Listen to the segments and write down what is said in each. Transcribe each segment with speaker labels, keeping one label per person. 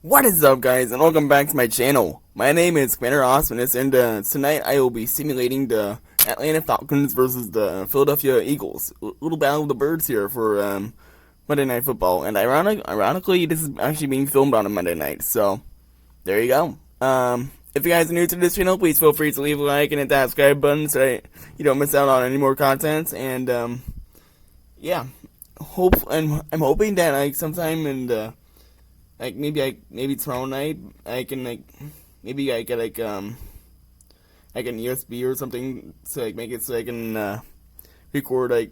Speaker 1: What is up, guys, and welcome back to my channel. My name is Commander Awesomeness, and tonight I will be simulating the Atlanta Falcons versus the Philadelphia Eagles. Little battle of the birds here for Monday Night Football. And ironically, this is actually being filmed on a Monday night, so there you go. If you guys are new to this channel, please feel free to leave a like and hit that subscribe button so that you don't miss out on any more content. And yeah, I'm hoping that like sometime in the maybe tomorrow night I can maybe I get like an USB or something to make it so I can record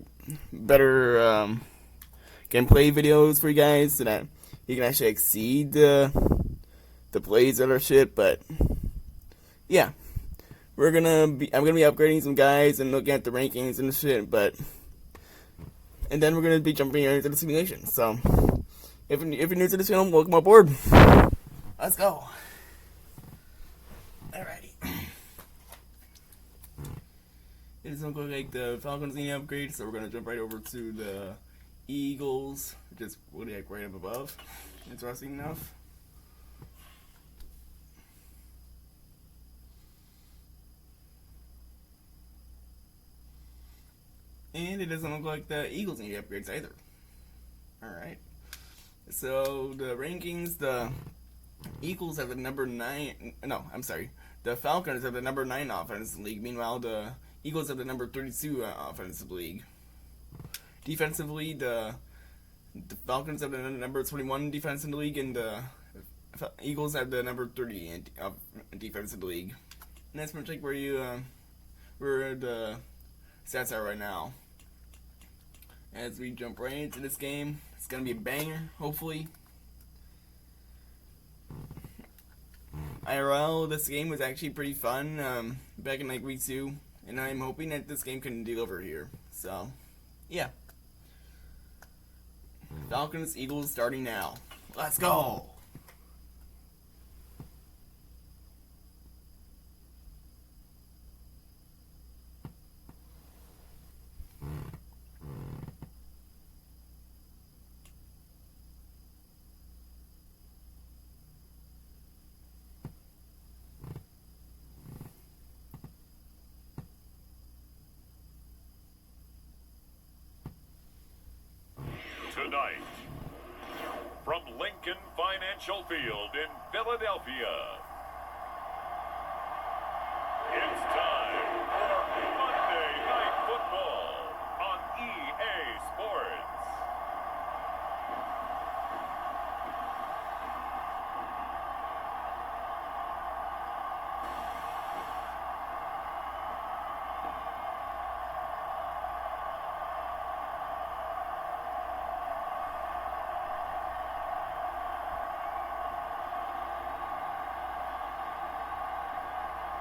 Speaker 1: better gameplay videos for you guys so that you can actually see the plays that are shit. But yeah, I'm gonna be upgrading some guys and looking at the rankings and the shit, and then we're gonna be jumping into the simulation. So if you're new to this channel, welcome aboard. Let's go. Alrighty. It doesn't look like the Falcons need an upgrade, so we're gonna jump right over to the Eagles, which is really right up above. Interesting enough. And it doesn't look like the Eagles need upgrades either. Alright. So the rankings, the Eagles have the number 9. No, I'm sorry. The Falcons have the number 9 offensive league. Meanwhile, the Eagles have the number 32 offensive league. Defensively, the Falcons have the number 21 defensive league, and the Eagles have the number 30 in defensive league. And that's pretty much like where the stats are right now. As we jump right into this game, it's gonna be a banger, hopefully. IRL, this game was actually pretty fun back in like week 2, and I'm hoping that this game can deliver here. So, yeah. Falcons, Eagles starting now. Let's go!
Speaker 2: Tonight, from Lincoln Financial Field in Philadelphia, it's time for Monday Night Football on EA Sports.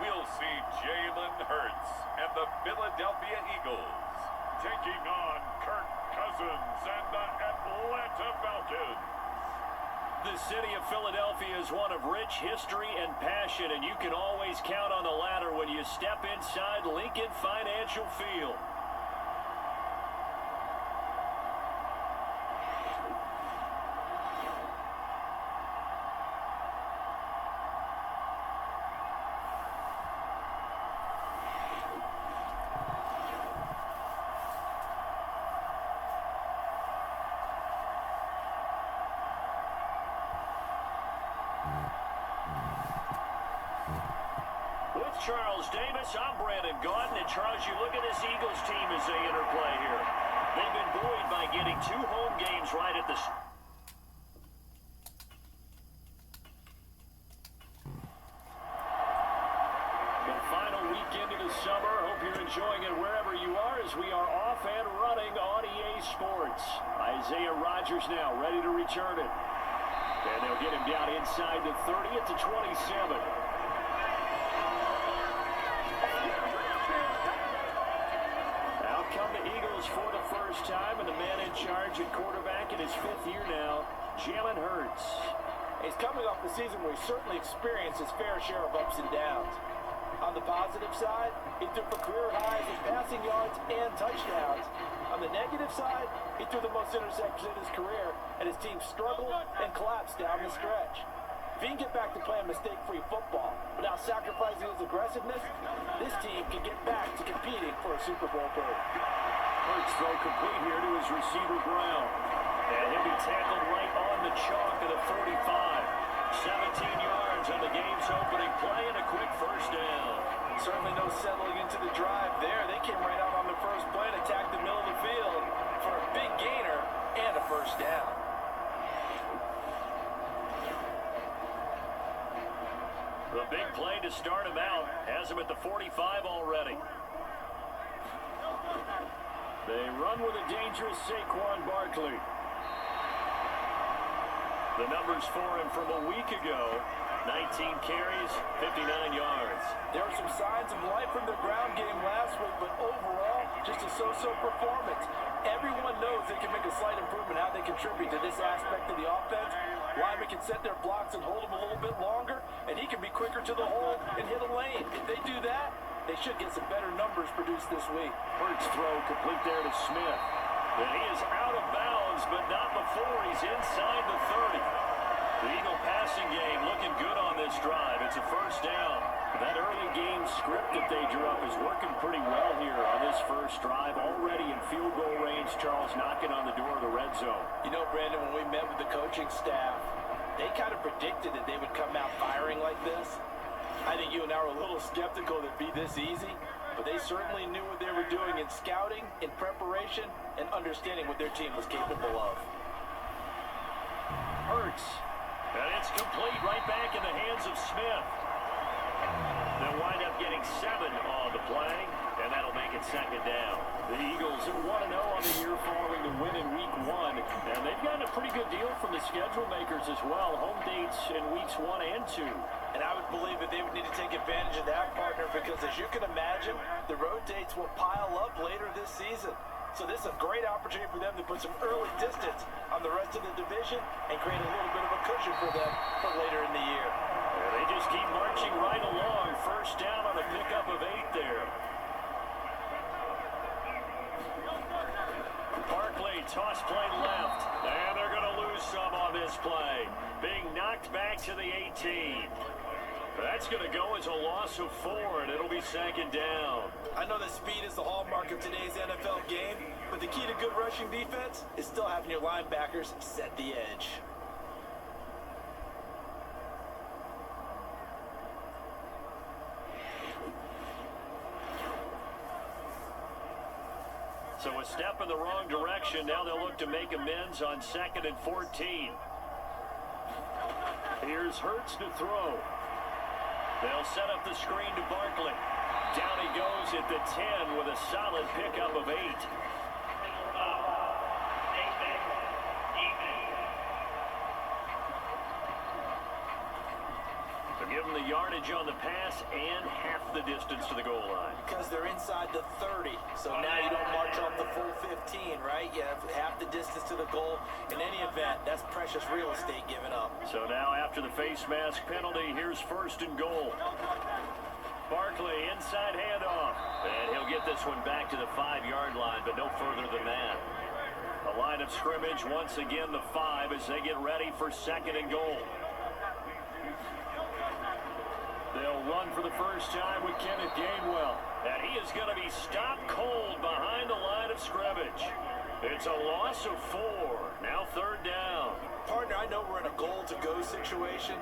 Speaker 2: We'll see Jalen Hurts and the Philadelphia Eagles taking on Kirk Cousins and the Atlanta Falcons.
Speaker 3: The city of Philadelphia is one of rich history and passion, and you can always count on the latter when you step inside Lincoln Financial Field. With Charles Davis, I'm Brandon Gaudin, and Charles, you look at this Eagles team as they interplay here. They've been buoyed by getting 2 home games right at the final weekend of the summer. Hope you're enjoying it wherever you are as we are off and running on EA Sports. Isaiah Rodgers now ready to return it. And they'll get him down inside the 30 at the 27. Out come the Eagles for the first time, and the man in charge at quarterback in his 5th year now, Jalen Hurts.
Speaker 4: He's coming off the season where he certainly experienced his fair share of ups and downs. On the positive side, he threw for career highs in passing yards and touchdowns. On the negative side, he threw the most interceptions in his career, and his team struggled and collapsed down the stretch. If he can get back to playing mistake-free football without sacrificing his aggressiveness, this team can get back to competing for a Super Bowl berth.
Speaker 3: Hurts throw complete here to his receiver Brown. And he'll be tackled right on the chalk at the 45. 17 yards on the game's opening play and a quick first down.
Speaker 4: Certainly no settling into the drive there. They came right out on the first play and attacked the middle of the field for a big gainer and a first down.
Speaker 3: The big play to start him out has him at the 45 already. They run with a dangerous Saquon Barkley. The numbers for him from a week ago: 19 carries, 59 yards.
Speaker 4: There were some signs of life from the ground game last week, but overall, just a so-so performance. Everyone knows they can make a slight improvement how they contribute to this aspect of the offense. Linemen can set their blocks and hold them a little bit longer, and he can be quicker to the hole and hit a lane. If they do that, they should get some better numbers produced this week.
Speaker 3: Hurts throw complete there to Smith. And he is out of bounds, but not before he's inside the 30. The Eagle passing game looking good on this drive. It's a first down. That early game script that they drew up is working pretty well here on this first drive. Already in field goal range, Charles knocking on the door of the red zone.
Speaker 4: You know, Brandon, when we met with the coaching staff, they kind of predicted that they would come out firing like this. I think you and I were a little skeptical that it'd be this easy, but they certainly knew what they were doing in scouting, in preparation, and understanding what their team was capable of.
Speaker 3: Hurts. And it's complete right back in the hands of Smith. They'll wind up getting 7 on the play, and that'll make it second down. The Eagles are 1-0 on the year following the win in Week 1, and they've gotten a pretty good deal from the schedule makers as well. Home dates in Weeks 1 and 2.
Speaker 4: And I would believe that they would need to take advantage of that, partner, because as you can imagine, the road dates will pile up later this season. So this is a great opportunity for them to put some early distance on the rest of the division and create a little bit of a cushion for them for later in the year.
Speaker 3: Yeah, they just keep marching right along. First down on a pickup of 8 there. Barkley, toss play left. And they're going to lose some on this play. Being knocked back to the 18. That's going to go as a loss of 4, and it'll be second down.
Speaker 4: I know that speed is the hallmark of today's NFL game, but the key to good rushing defense is still having your linebackers set the edge.
Speaker 3: So a step in the wrong direction. Now they'll look to make amends on 2nd and 14. Here's Hurts to throw. They'll set up the screen to Barkley. Down he goes at the 10 with a solid pickup of 8. They'll give him the yardage on the pass and half the distance to the goal line.
Speaker 4: Because they're inside the 30, so now you don't march off the full 15, right? You have half the distance to the goal. In any event, that's precious real estate given up.
Speaker 3: So now after the face mask penalty, here's 1st and goal. Barkley, inside handoff. And he'll get this one back to the 5-yard line, but no further than that. The line of scrimmage, once again, the 5 as they get ready for 2nd and goal. They'll run for the first time with Kenneth Gainwell. And he is going to be stopped cold behind the line of scrimmage. It's a loss of 4. Now 3rd down.
Speaker 4: Partner, I know we're in a goal-to-go situation,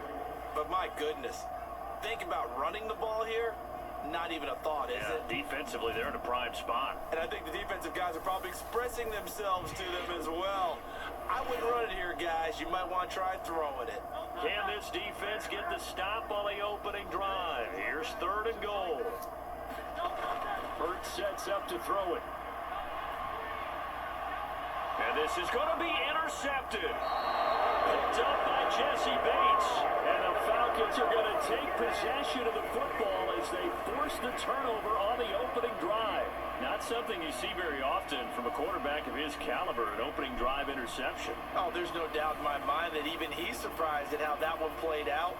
Speaker 4: but my goodness. Think about running the ball here. Not even a thought, is it?
Speaker 3: Defensively, they're in a prime spot.
Speaker 4: And I think the defensive guys are probably expressing themselves to them as well. I wouldn't run it here, guys. You might want to try throwing it.
Speaker 3: Can this defense get the stop on the opening drive? Here's 3rd and goal. Hurts sets up to throw it. And this is going to be intercepted. Picked up by Jesse Bates. And the Falcons are going to take possession of the football as they force the turnover on the opening drive. Not something you see very often from a quarterback of his caliber, an opening drive interception.
Speaker 4: Oh, there's no doubt in my mind that even he's surprised at how that one played out.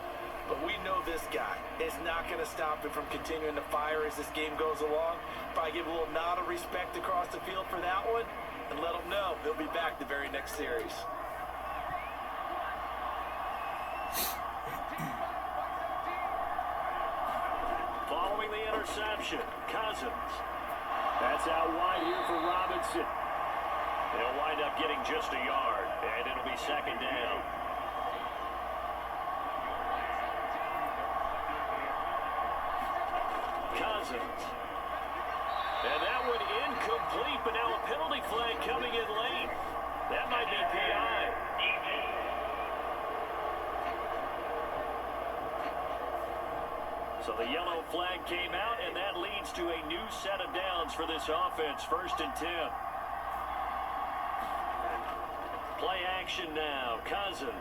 Speaker 4: But we know this guy is not going to stop him from continuing to fire as this game goes along. Probably give a little nod of respect across the field for that one and let him know he'll be back the very next series.
Speaker 3: reception. Cousins. That's out wide here for Robinson. They'll wind up getting just a yard, and it'll be second down. Cousins. And that one incomplete, but now a penalty flag coming in late. That might be PI. So the yellow flag came out, and that leads to a new set of downs for this offense. 1st and 10. Play action now. Cousins.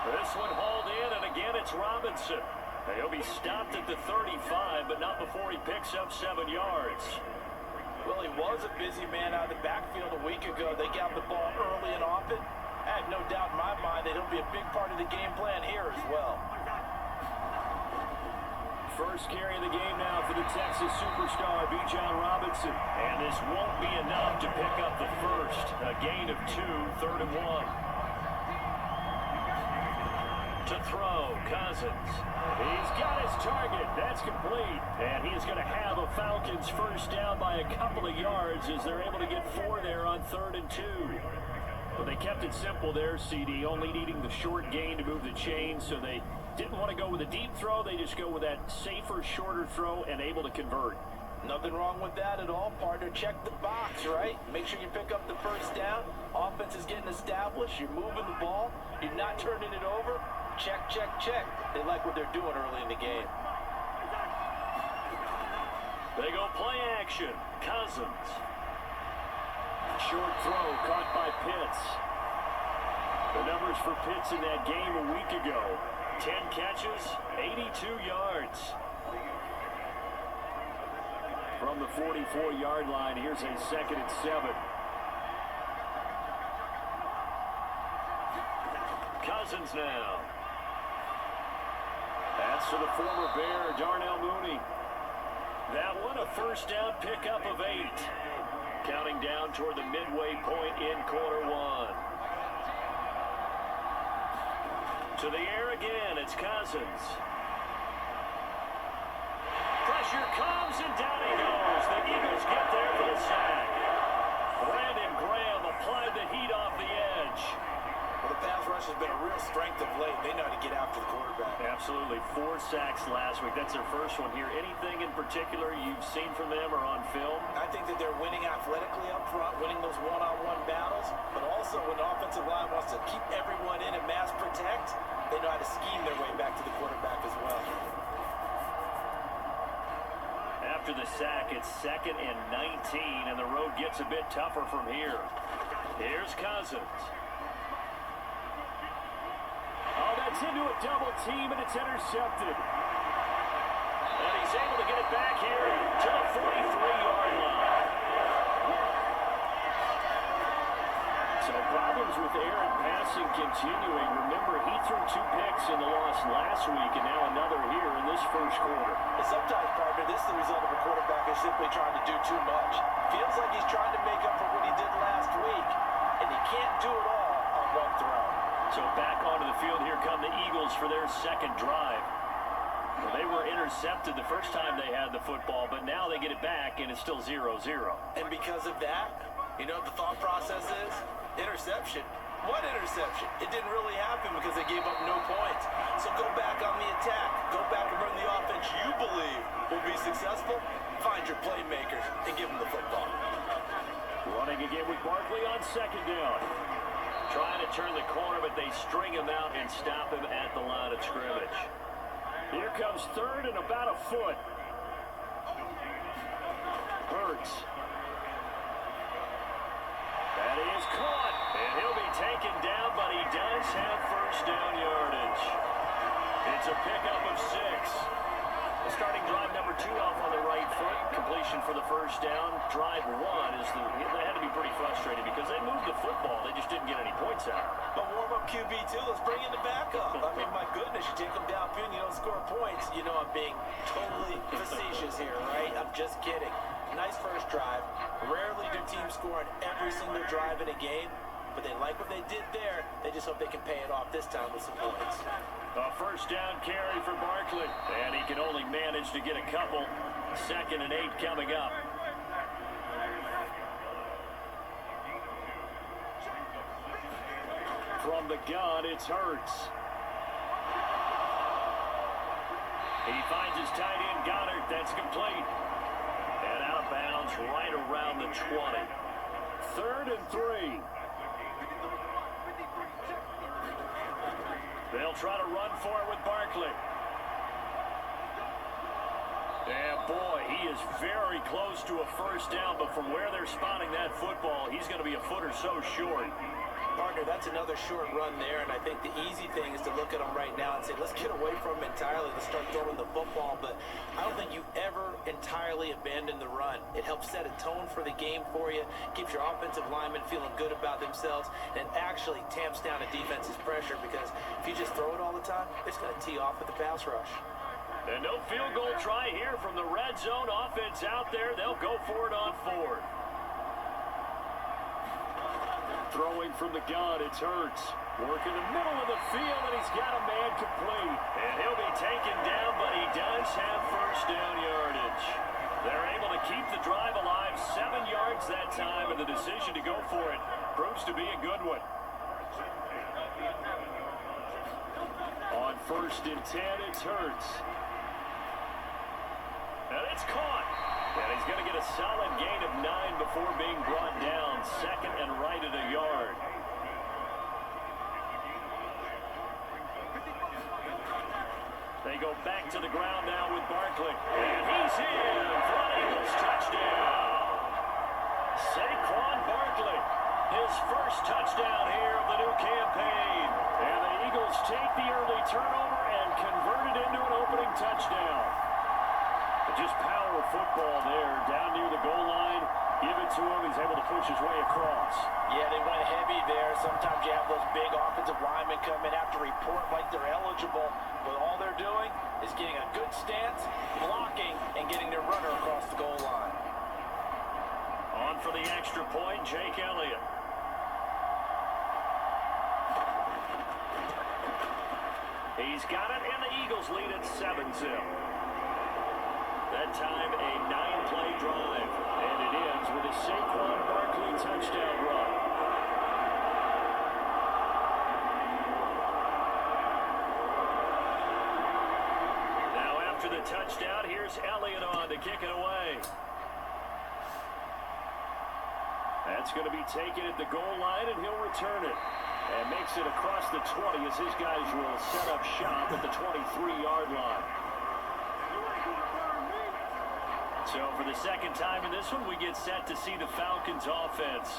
Speaker 3: This one hauled in, and again it's Robinson. He'll be stopped at the 35, but not before he picks up 7 yards.
Speaker 4: Well, he was a busy man out of the backfield a week ago. They got the ball early and often. I have no doubt in my mind that he'll be a big part of the game plan here as well.
Speaker 3: First carry of the game now for the Texas superstar, Bijan Robinson. And this won't be enough to pick up the first. A gain of 2, 3rd and 1. To throw, Cousins. He's got his target. That's complete. And he is going to have a Falcons first down by a couple of yards as they're able to get 4 there on 3rd and 2. But they kept it simple there, CD, only needing the short gain to move the chain, so they didn't want to go with a deep throw. They just go with that safer, shorter throw and able to convert.
Speaker 4: Nothing wrong with that at all, partner. Check the box, right? Make sure you pick up the first down. Offense is getting established. You're moving the ball. You're not turning it over. Check, check, check. They like what they're doing early in the game.
Speaker 3: They go play action. Cousins. Short throw caught by Pitts. The numbers for Pitts in that game a week ago. 10 catches, 82 yards. From the 44-yard line, here's a 2nd and 7. Cousins now. That's to the former Bear, Darnell Mooney. That one a first down pickup of 8. Counting down toward the midway point in quarter 1. To the air again, it's Cousins. Pressure comes, and down he goes. The Eagles get there for the sack. Brandon Graham applied the heat off the edge.
Speaker 4: Well, the pass rush has been a real strength of late. They know how to get after the quarterback.
Speaker 3: Absolutely. 4 sacks last week. That's their first one here. Anything in particular you've seen from them or on film?
Speaker 4: I think that they're winning athletically up front, winning those one-on-one battles, but also when the offensive line wants to keep everyone in and mass protect, they know how to scheme their way back to the quarterback as well.
Speaker 3: After the sack, it's 2nd and 19, and the road gets a bit tougher from here. Here's Cousins. Oh, that's into a double team, and it's intercepted. And he's able to get it back here to the 43-yard line. So problems with air and passing continuing. Remember, he threw 2 picks in the loss last week, and now another here in this first quarter.
Speaker 4: And sometimes, partner, this is the result of a quarterback is simply trying to do too much. Feels like he's trying to make up for what he did last week, and he can't do it all on one throw.
Speaker 3: So back onto the field, here come the Eagles for their 2nd drive. Well, they were intercepted the first time they had the football, but now they get it back, and it's still 0-0.
Speaker 4: And because of that, you know what the thought process is? Interception. What interception? It didn't really happen because they gave up no points. So go back on the attack. Go back and run the offense you believe will be successful. Find your playmakers and give them the football.
Speaker 3: Running again with Barkley on 2nd down. Trying to turn the corner, but they string him out and stop him at the line of scrimmage. Here comes 3rd and about a foot. Hurts. That is caught, and he'll be taken down, but he does have first down yardage. It's a pickup of 6. Starting drive number 2 off on the right foot. Completion for the first down. Drive 1 is they had to be pretty frustrated because they moved the football. They just didn't get any points out.
Speaker 4: A warm-up QB too. Let's bring in the backup. I mean, my goodness, you take them downfield and you don't score points. You know I'm being totally facetious here, right? I'm just kidding. Nice first drive. Rarely do teams score on every single drive in a game, but they like what they did there. They just hope they can pay it off this time with some points.
Speaker 3: first down carry for Barkley. And he can only manage to get a couple. 2nd and 8 coming up. From the gun, it's Hurts. He finds his tight end, Goddard. That's complete. And out of bounds right around the 20. 3rd and 3. They'll try to run for it with Barkley. And boy, he is very close to a first down, but from where they're spotting that football, he's going to be a foot or so short.
Speaker 4: Partner, that's another short run there, and I think the easy thing is to look at him right now and say, let's get away from him entirely. Let's start throwing the football, but I don't think you ever entirely abandon the run. It helps set a tone for the game for you, keeps your offensive linemen feeling good about themselves, and actually tamps down a defense's pressure, because if you just throw it all the time, it's going to tee off with the pass rush.
Speaker 3: And no field goal try here from the red zone. Offense out there. They'll go for it on 4th. Throwing from the gun, it's Hurts. Working the middle of the field, and he's got a man complete. And he'll be taken down, but he does have first down yardage. They're able to keep the drive alive, 7 yards that time, and the decision to go for it proves to be a good one. On 1st and 10, it's Hurts. And it's caught. And he's going to get a solid gain of 9 before being brought down. 2nd and right at a yard. They go back to the ground now with Barkley. And he's in for an Eagles touchdown. Saquon Barkley, his first touchdown here of the new campaign. And the Eagles take the early turnover and convert it into an opening touchdown. Just power football there, down near the goal line. Give it to him. He's able to push his way across.
Speaker 4: Yeah, they went heavy there. Sometimes you have those big offensive linemen come in, have to report like they're eligible. But all they're doing is getting a good stance, blocking, and getting their runner across the goal line.
Speaker 3: On for the extra point, Jake Elliott. He's got it, and the Eagles lead at 7-0. That time, a 9-play drive. And it ends with a Saquon Barkley touchdown run. Now, after the touchdown, here's Elliott on to kick it away. That's going to be taken at the goal line, and he'll return it. And makes it across the 20 as his guys will set up shop at the 23-yard line. So for the second time in this one, we get set to see the Falcons offense.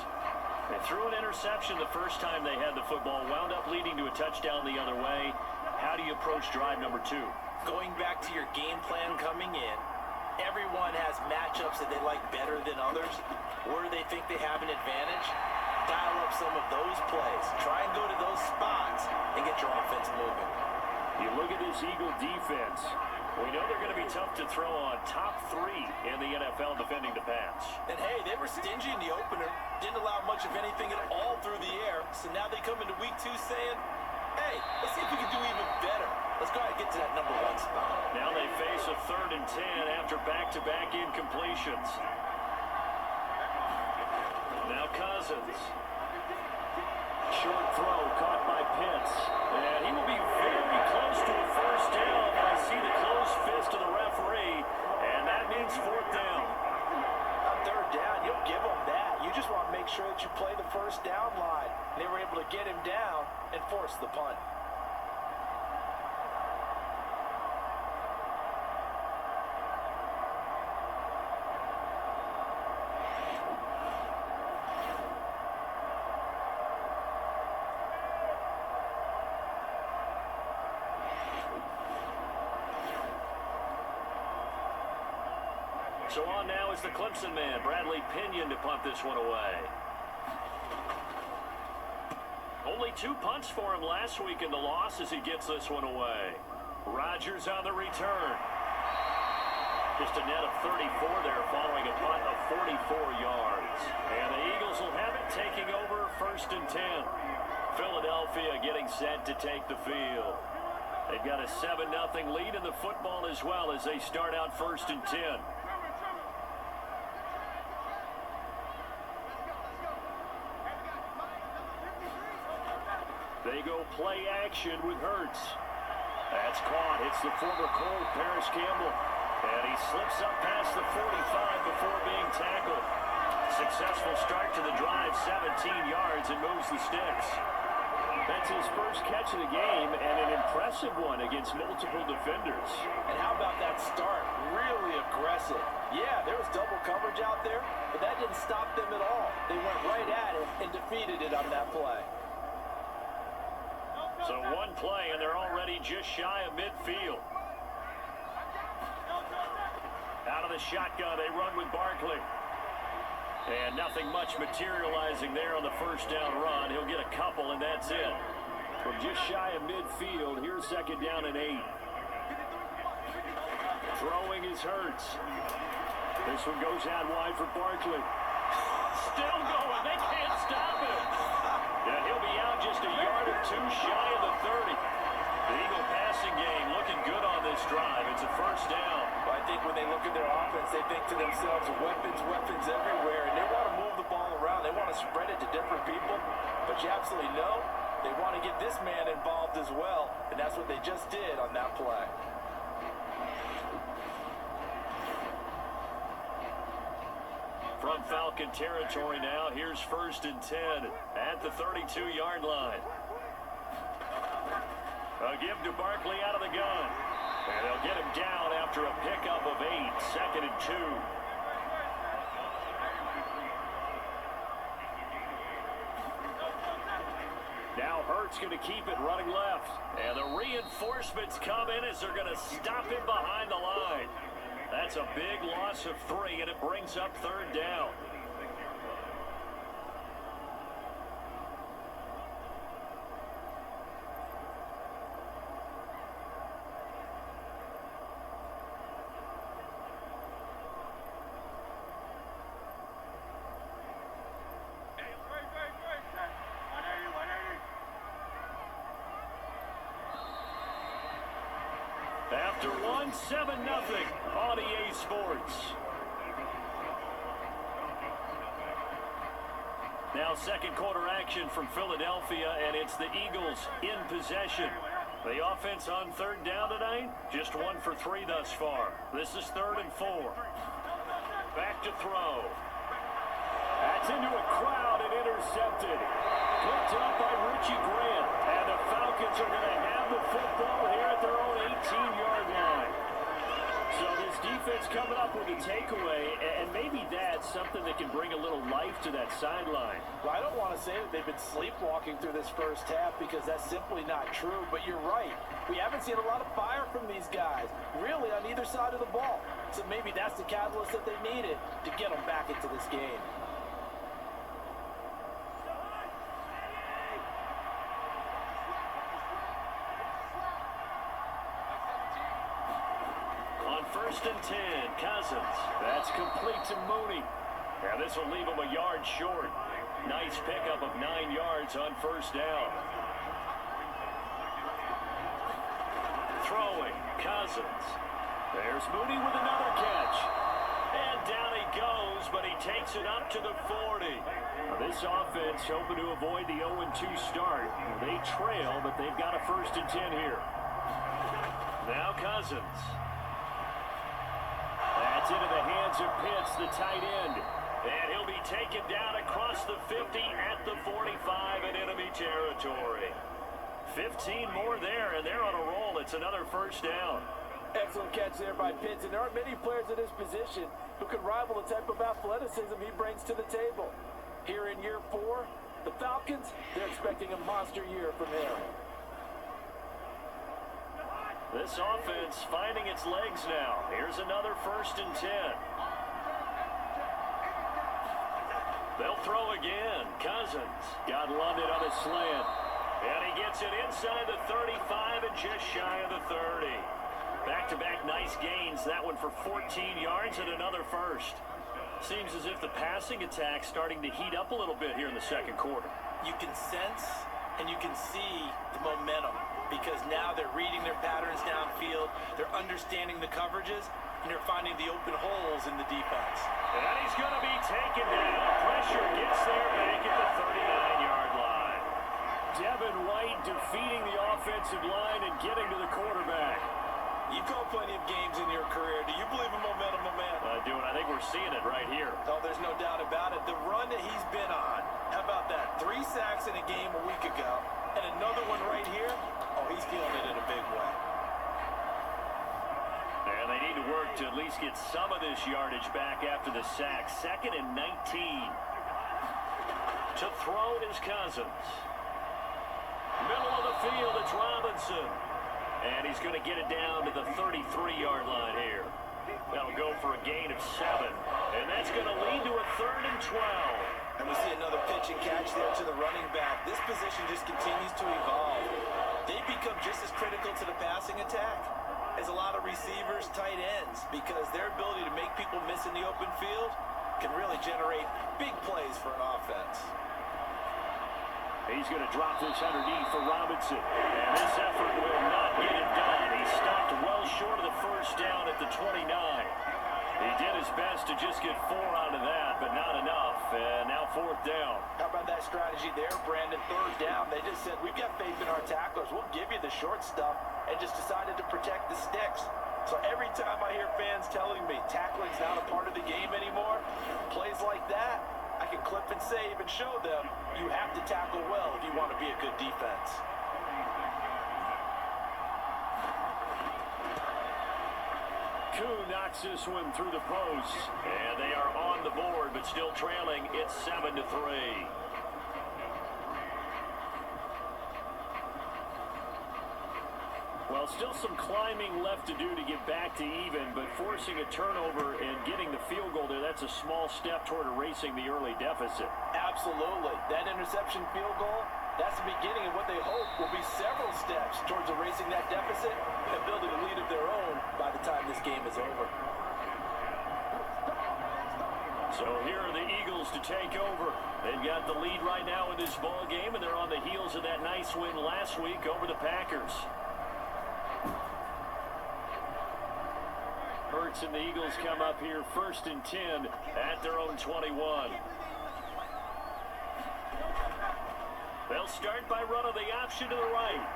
Speaker 3: They threw an interception the first time they had the football, wound up leading to a touchdown the other way. How do you approach drive number 2?
Speaker 4: Going back to your game plan coming in, everyone has matchups that they like better than others. Where they think they have an advantage, dial up some of those plays. Try and go to those spots and get your offense moving.
Speaker 3: You look at this Eagle defense. We know they're going to be tough to throw on. Top 3 in the NFL defending the pass.
Speaker 4: And hey, they were stingy in the opener. Didn't allow much of anything at all through the air. So now they come into week 2 saying, hey, let's see if we can do even better. Let's go ahead and get to that number 1 spot.
Speaker 3: Now they face a 3rd and 10 after back-to-back incompletions. Now Cousins. Short throw caught by Pitts. And he will be very close to a first down. I see the closed fist of the referee. And that means 4th down.
Speaker 4: On 3rd down, you'll give them that. You just want to make sure that you play the first down line. They were able to get him down and force the punt.
Speaker 3: So on now is the Clemson man, Bradley Pinion, to punt this one away. Only 2 punts for him last week in the loss as he gets this one away. Rodgers on the return. Just a net of 34 there following a punt of 44 yards. And the Eagles will have it taking over 1st and 10. Philadelphia getting set to take the field. They've got a 7-0 lead in the football as well as they start out 1st and 10. They go play action with Hurts. That's caught. It's the former Colt, Paris Campbell. And he slips up past the 45 before being tackled. Successful start to the drive, 17 yards, and moves the sticks. That's his first catch of the game, and an impressive one against multiple defenders.
Speaker 4: And how about that start? Really aggressive. Yeah, there was double coverage out there, but that didn't stop them at all. They went right at it and defeated it on that play.
Speaker 3: So one play, and they're already just shy of midfield. Out of the shotgun, they run with Barkley. And nothing much materializing there on the first down run. He'll get a couple, and that's it. From just shy of midfield, here's 2nd down and 8. Throwing is Hurts. This one goes out wide for Barkley. Still going. They can't stop him. Yeah, he'll be out just a yard or two shy of the 30. The Eagle passing game looking good on this drive. It's a 1st down.
Speaker 4: Well, I think when they look at their offense, they think to themselves, weapons everywhere, and they want to move the ball around. They want to spread it to different people, but you absolutely know they want to get this man involved as well, and that's what they just did on that play.
Speaker 3: From Falcon territory now, here's 1st and 10 at the 32-yard line. A give to Barkley out of the gun. And they'll get him down after a pickup of 8, 2nd and 2. Now Hurts going to keep it running left. And the reinforcements come in as they're going to stop him behind the line. That's a big loss of 3, and it brings up 3rd down. After one, 7-0 on EA Sports. Now 2nd quarter action from Philadelphia, and it's the Eagles in possession. The offense on 3rd down tonight, just 1 for 3 thus far. This is 3rd and 4. Back to throw. That's into a crowd and intercepted. Picked up by Richie Grant. And the Falcons are going to have the football here at their own 18-yard line. So this defense coming up with a takeaway, and maybe that's something that can bring a little life to that sideline.
Speaker 4: Well, I don't want to say that they've been sleepwalking through this first half because that's simply not true, but you're right. We haven't seen a lot of fire from these guys, really on either side of the ball. So maybe that's the catalyst that they needed to get them back into this game.
Speaker 3: On 1st and 10, Cousins. That's complete to Mooney. Now this will leave him a yard short. Nice pickup of 9 yards on 1st down. Throwing, Cousins. There's Mooney with another catch. And down he goes, but he takes it up to the 40. Now this offense hoping to avoid the 0-2 start. They trail, but they've got a 1st and 10 here. Now Cousins. That's into the hands of Pitts, the tight end. And he'll be taken down across the 50 at the 45 in enemy territory. 15 more there, and they're on a roll. It's another 1st down.
Speaker 4: Excellent catch there by Pitts, and there aren't many players in this position who can rival the type of athleticism he brings to the table. Here in year 4, the Falcons, they're expecting a monster year from him.
Speaker 3: This offense finding its legs now. Here's another 1st and 10. They'll throw again. Cousins got London on a slant. And he gets it inside the 35 and just shy of the 30. Back-to-back nice gains. That one for 14 yards and another 1st. Seems as if the passing attack's starting to heat up a little bit here in the 2nd quarter.
Speaker 4: You can sense and you can see the momentum. because now they're reading their patterns downfield, they're understanding the coverages, and they're finding the open holes in the defense.
Speaker 3: And he's going to be taken down. Pressure gets there back at the 39-yard line. Devin White defeating the offensive line and getting to the quarterback.
Speaker 4: You've called plenty of games in your career. Do you believe in momentum, my man?
Speaker 3: I do, and I think we're seeing it right here.
Speaker 4: Oh, there's no doubt about it. The run that he's been on, how about that? 3 sacks in a game a week ago, and another one right here. Oh, he's feeling it in a big way.
Speaker 3: And they need to work to at least get some of this yardage back after the sack. 2nd and 19. To throw is Cousins. Middle of the field, it's Robinson. And he's going to get it down to the 33-yard line here. That'll go for a gain of 7. And that's going to lead to a 3rd and 12.
Speaker 4: And we see another pitch and catch there to the running back. This position just continues to evolve. They become just as critical to the passing attack as a lot of receivers, tight ends, because their ability to make people miss in the open field can really generate big plays for an offense.
Speaker 3: He's going to drop this underneath for Robinson. And this effort will not get it done. He stopped well short of the first down at the 29. He did his best to just get 4 out of that, but not enough. And now 4th down.
Speaker 4: How about that strategy there, Brandon? 3rd down. They just said, we've got faith in our tacklers. We'll give you the short stuff, and just decided to protect the sticks. So every time I hear fans telling me tackling's not a part of the game anymore, plays like that, I can clip and save and show them you have to tackle well if you want to be a good defense.
Speaker 3: Koo knocks this one through the post. And they are on the board, but still trailing. It's 7-3. Well, still some climbing left to do to get back to even, but forcing a turnover and getting the field goal there, that's a small step toward erasing the early deficit.
Speaker 4: Absolutely. That interception field goal, that's the beginning of what they hope will be several steps towards erasing that deficit and building a lead of their own by the time this game is over.
Speaker 3: So here are the Eagles to take over. They've got the lead right now in this ball game, and they're on the heels of that nice win last week over the Packers. Hurts and the Eagles come up here 1st and 10 at their own 21. They'll start by running the option to the right.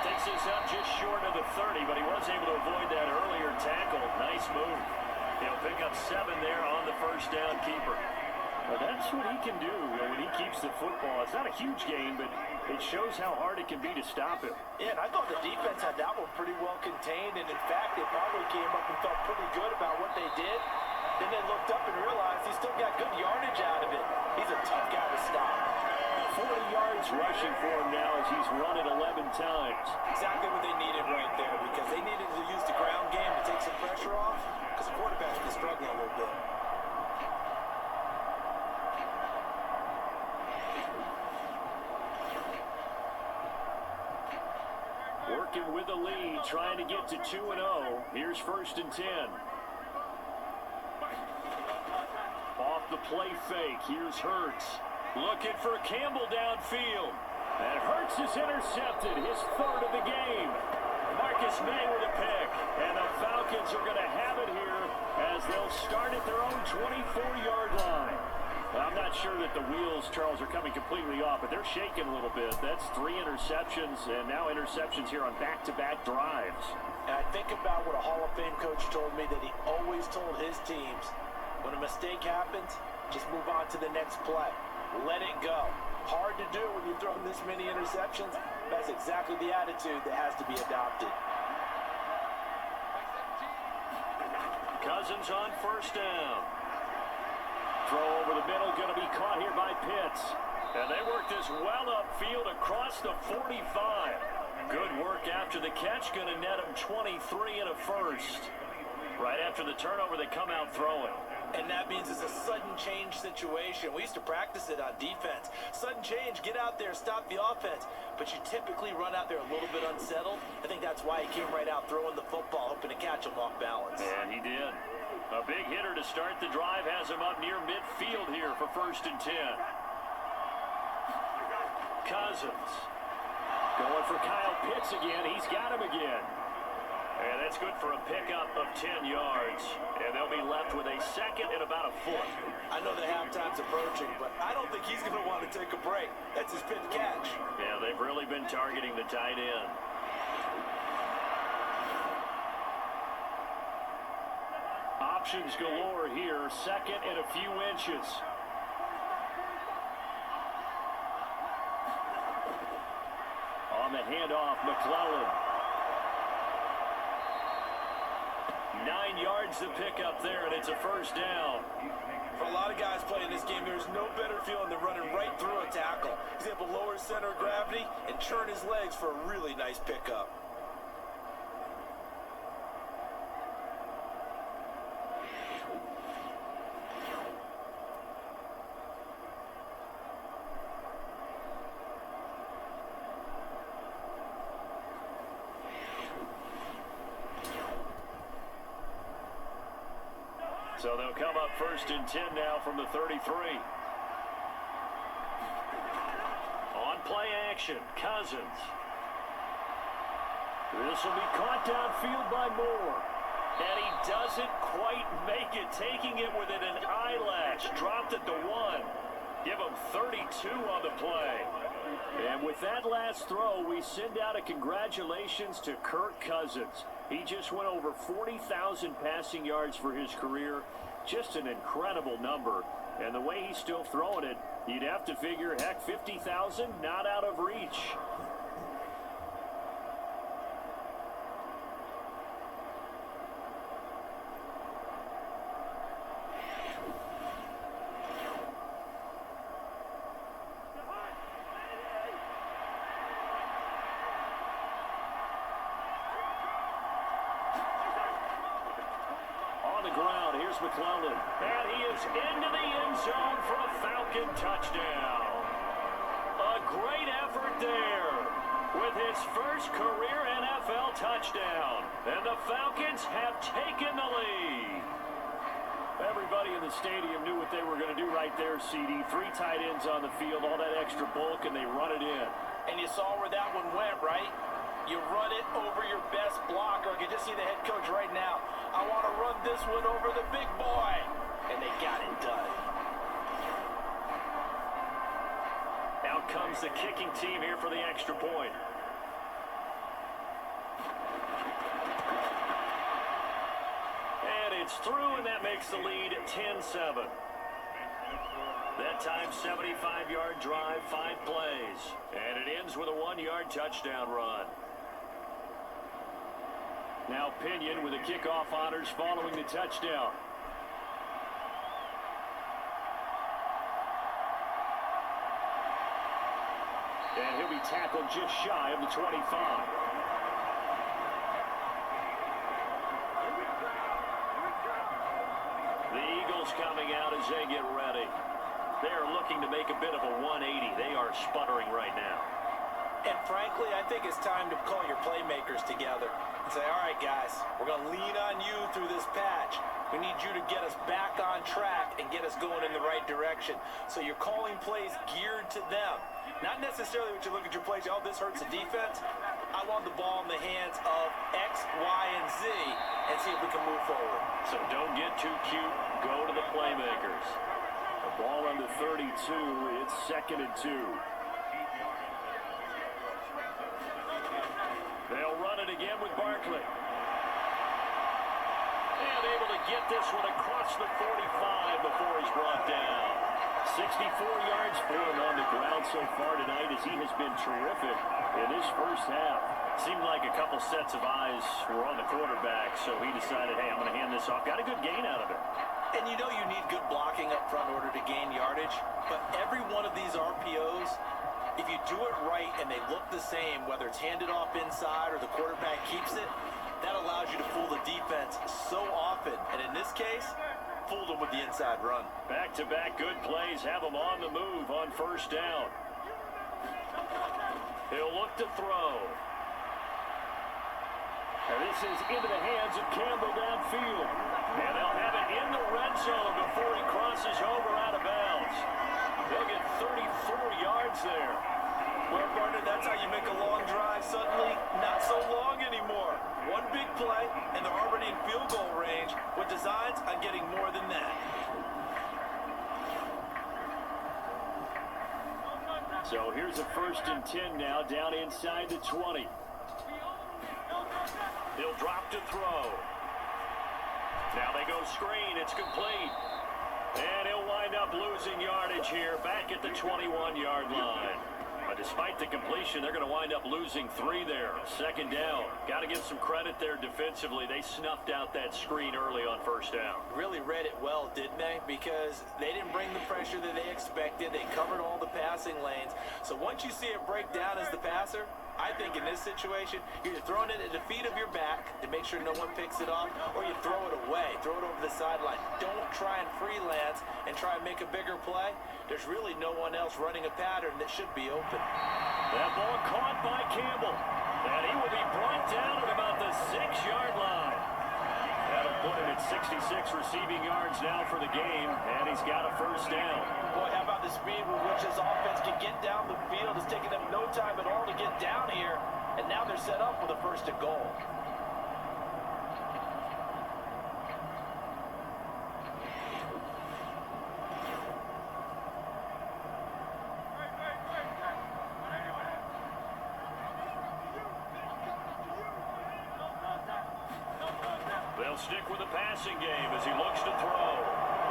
Speaker 3: Takes this up just short of the 30, but he was able to avoid that earlier tackle. Nice move. He'll pick up 7 there on the first down keeper. Well, that's what he can do when he keeps the football. It's not a huge gain, but it shows how hard it can be to stop him.
Speaker 4: Yeah, and I thought the defense had that one pretty well contained, and in fact, they probably came up and felt pretty good about what they did. Then they looked up and realized he still got good yardage out of it. He's a tough guy to stop.
Speaker 3: 40 yards rushing for him now as he's run it 11 times.
Speaker 4: Exactly what they needed right there, because they needed to use the ground game to take some pressure off, because the quarterback's been struggling a little bit.
Speaker 3: Working with the lead, trying to get to 2-0. Here's 1st and 10. Off the play fake, here's Hurts. Looking for Campbell downfield. And Hurts is intercepted, his 3rd of the game. Marcus May with a pick. And the Falcons are going to have it here as they'll start at their own 24-yard line. I'm not sure that the wheels, Charles, are coming completely off, but they're shaking a little bit. That's 3 interceptions, and now interceptions here on back-to-back drives.
Speaker 4: And I think about what a Hall of Fame coach told me, that he always told his teams, when a mistake happens, just move on to the next play. Let it go. Hard to do when you've thrown this many interceptions. That's exactly the attitude that has to be adopted.
Speaker 3: Cousins on 1st down. Throw over the middle, going to be caught here by Pitts. And they work this well upfield across the 45. Good work after the catch, going to net them 23 and a 1st. Right after the turnover, they come out throwing.
Speaker 4: And that means it's a sudden change situation. We used to practice it on defense. Sudden change, get out there, stop the offense. But you typically run out there a little bit unsettled. I think that's why he came right out throwing the football, hoping to catch him off balance.
Speaker 3: And he did. A big hitter to start the drive has him up near midfield here for 1st and 10. Cousins Going for Kyle Pitts again. He's got him again. And that's good for a pickup of 10 yards. And they'll be left with a second and about a foot.
Speaker 4: I know the halftime's approaching, but I don't think he's going to want to take a break. That's his fifth catch.
Speaker 3: Yeah, they've really been targeting the tight end. Options galore here. Second and a few inches. On the handoff, McClellan. 9 yards to pick up there, and it's a first down.
Speaker 4: For a lot of guys playing this game, there's no better feeling than running right through a tackle. He's able to lower his center of gravity and turn his legs for a really nice pickup.
Speaker 3: So they'll come up first and 10 now from the 33. On play action, Cousins. This will be caught downfield by Moore. And he doesn't quite make it, taking it within an eyelash. Dropped at the 1. Give him 32 on the play. And with that last throw, we send out a congratulations to Kirk Cousins. He just went over 40,000 passing yards for his career. Just an incredible number. And the way he's still throwing it, you'd have to figure, heck, 50,000, not out of reach. Ground. Here's McClellan. And he is into the end zone for a Falcon touchdown. A great effort there with his first career NFL touchdown. And the Falcons have taken the lead. Everybody in the stadium knew what they were going to do right there, CD. 3 tight ends on the field, all that extra bulk, and they run it in.
Speaker 4: And you saw where that one went, right? You run it over your best blocker. I can just see the head coach right now. I want to run this one over the big boy. And they got it done.
Speaker 3: Out comes the kicking team here for the extra point. And it's through, and that makes the lead 10-7. That time, 75-yard drive, 5 plays. And it ends with a 1-yard touchdown run. Now Pinion with the kickoff honors following the touchdown. And he'll be tackled just shy of the 25. The Eagles coming out as they get ready. They are looking to make a bit of a 180. They are sputtering right now.
Speaker 4: And frankly, I think it's time to call your playmakers together and say, all right, guys, we're going to lean on you through this patch. We need you to get us back on track and get us going in the right direction. So you're calling plays geared to them. Not necessarily what you look at your plays, oh, this hurts the defense. I want the ball in the hands of X, Y, and Z and see if we can move forward.
Speaker 3: So don't get too cute. Go to the playmakers. The ball on the 32. It's 2nd and 2. They'll run it again with Barkley. And able to get this one across the 45 before he's brought down. 64 yards for him on the ground so far tonight as he has been terrific in his first half. Seemed like a couple sets of eyes were on the quarterback, so he decided, hey, I'm going to hand this off. Got a good gain out of it.
Speaker 4: And you know you need good blocking up front in order to gain yardage, but every one of these RPOs, if you do it right and they look the same, whether it's handed off inside or the quarterback keeps it, that allows you to fool the defense so often. And in this case, fooled them with the inside run.
Speaker 3: Back-to-back good plays have them on the move on first down. He'll look to throw. And this is into the hands of Campbell downfield. And they'll have it in the red zone before he crosses over out of bounds. They'll get 34 yards there.
Speaker 4: Well, partner, that's how you make a long drive suddenly not so long anymore. One big play, and they're already in field goal range with designs on getting more than that.
Speaker 3: So here's a 1st and 10 now, down inside the 20. He'll drop to throw. Now they go screen. It's complete. And he'll wind up losing yardage here back at the 21-yard line. But despite the completion, they're going to wind up losing 3 there. 2nd down. Got to give some credit there defensively. They snuffed out that screen early on 1st down.
Speaker 4: Really read it well, didn't they? Because they didn't bring the pressure that they expected. They covered all the passing lanes. So once you see it break down as the passer, I think in this situation, you're either throwing it at the feet of your back to make sure no one picks it off, or you throw it away, throw it over the sideline. Don't try and freelance and try and make a bigger play. There's really no one else running a pattern that should be open.
Speaker 3: That ball caught by Campbell. And he will be brought down at about the 6-yard line. That'll put him at 66 receiving yards now for the game, and he's got a 1st down.
Speaker 4: Boy, how about the speed with which this offense can get down the field? It's taken them no time at all to get down here, and now they're set up with a 1st and goal.
Speaker 3: They'll stick with the passing game as he looks to throw.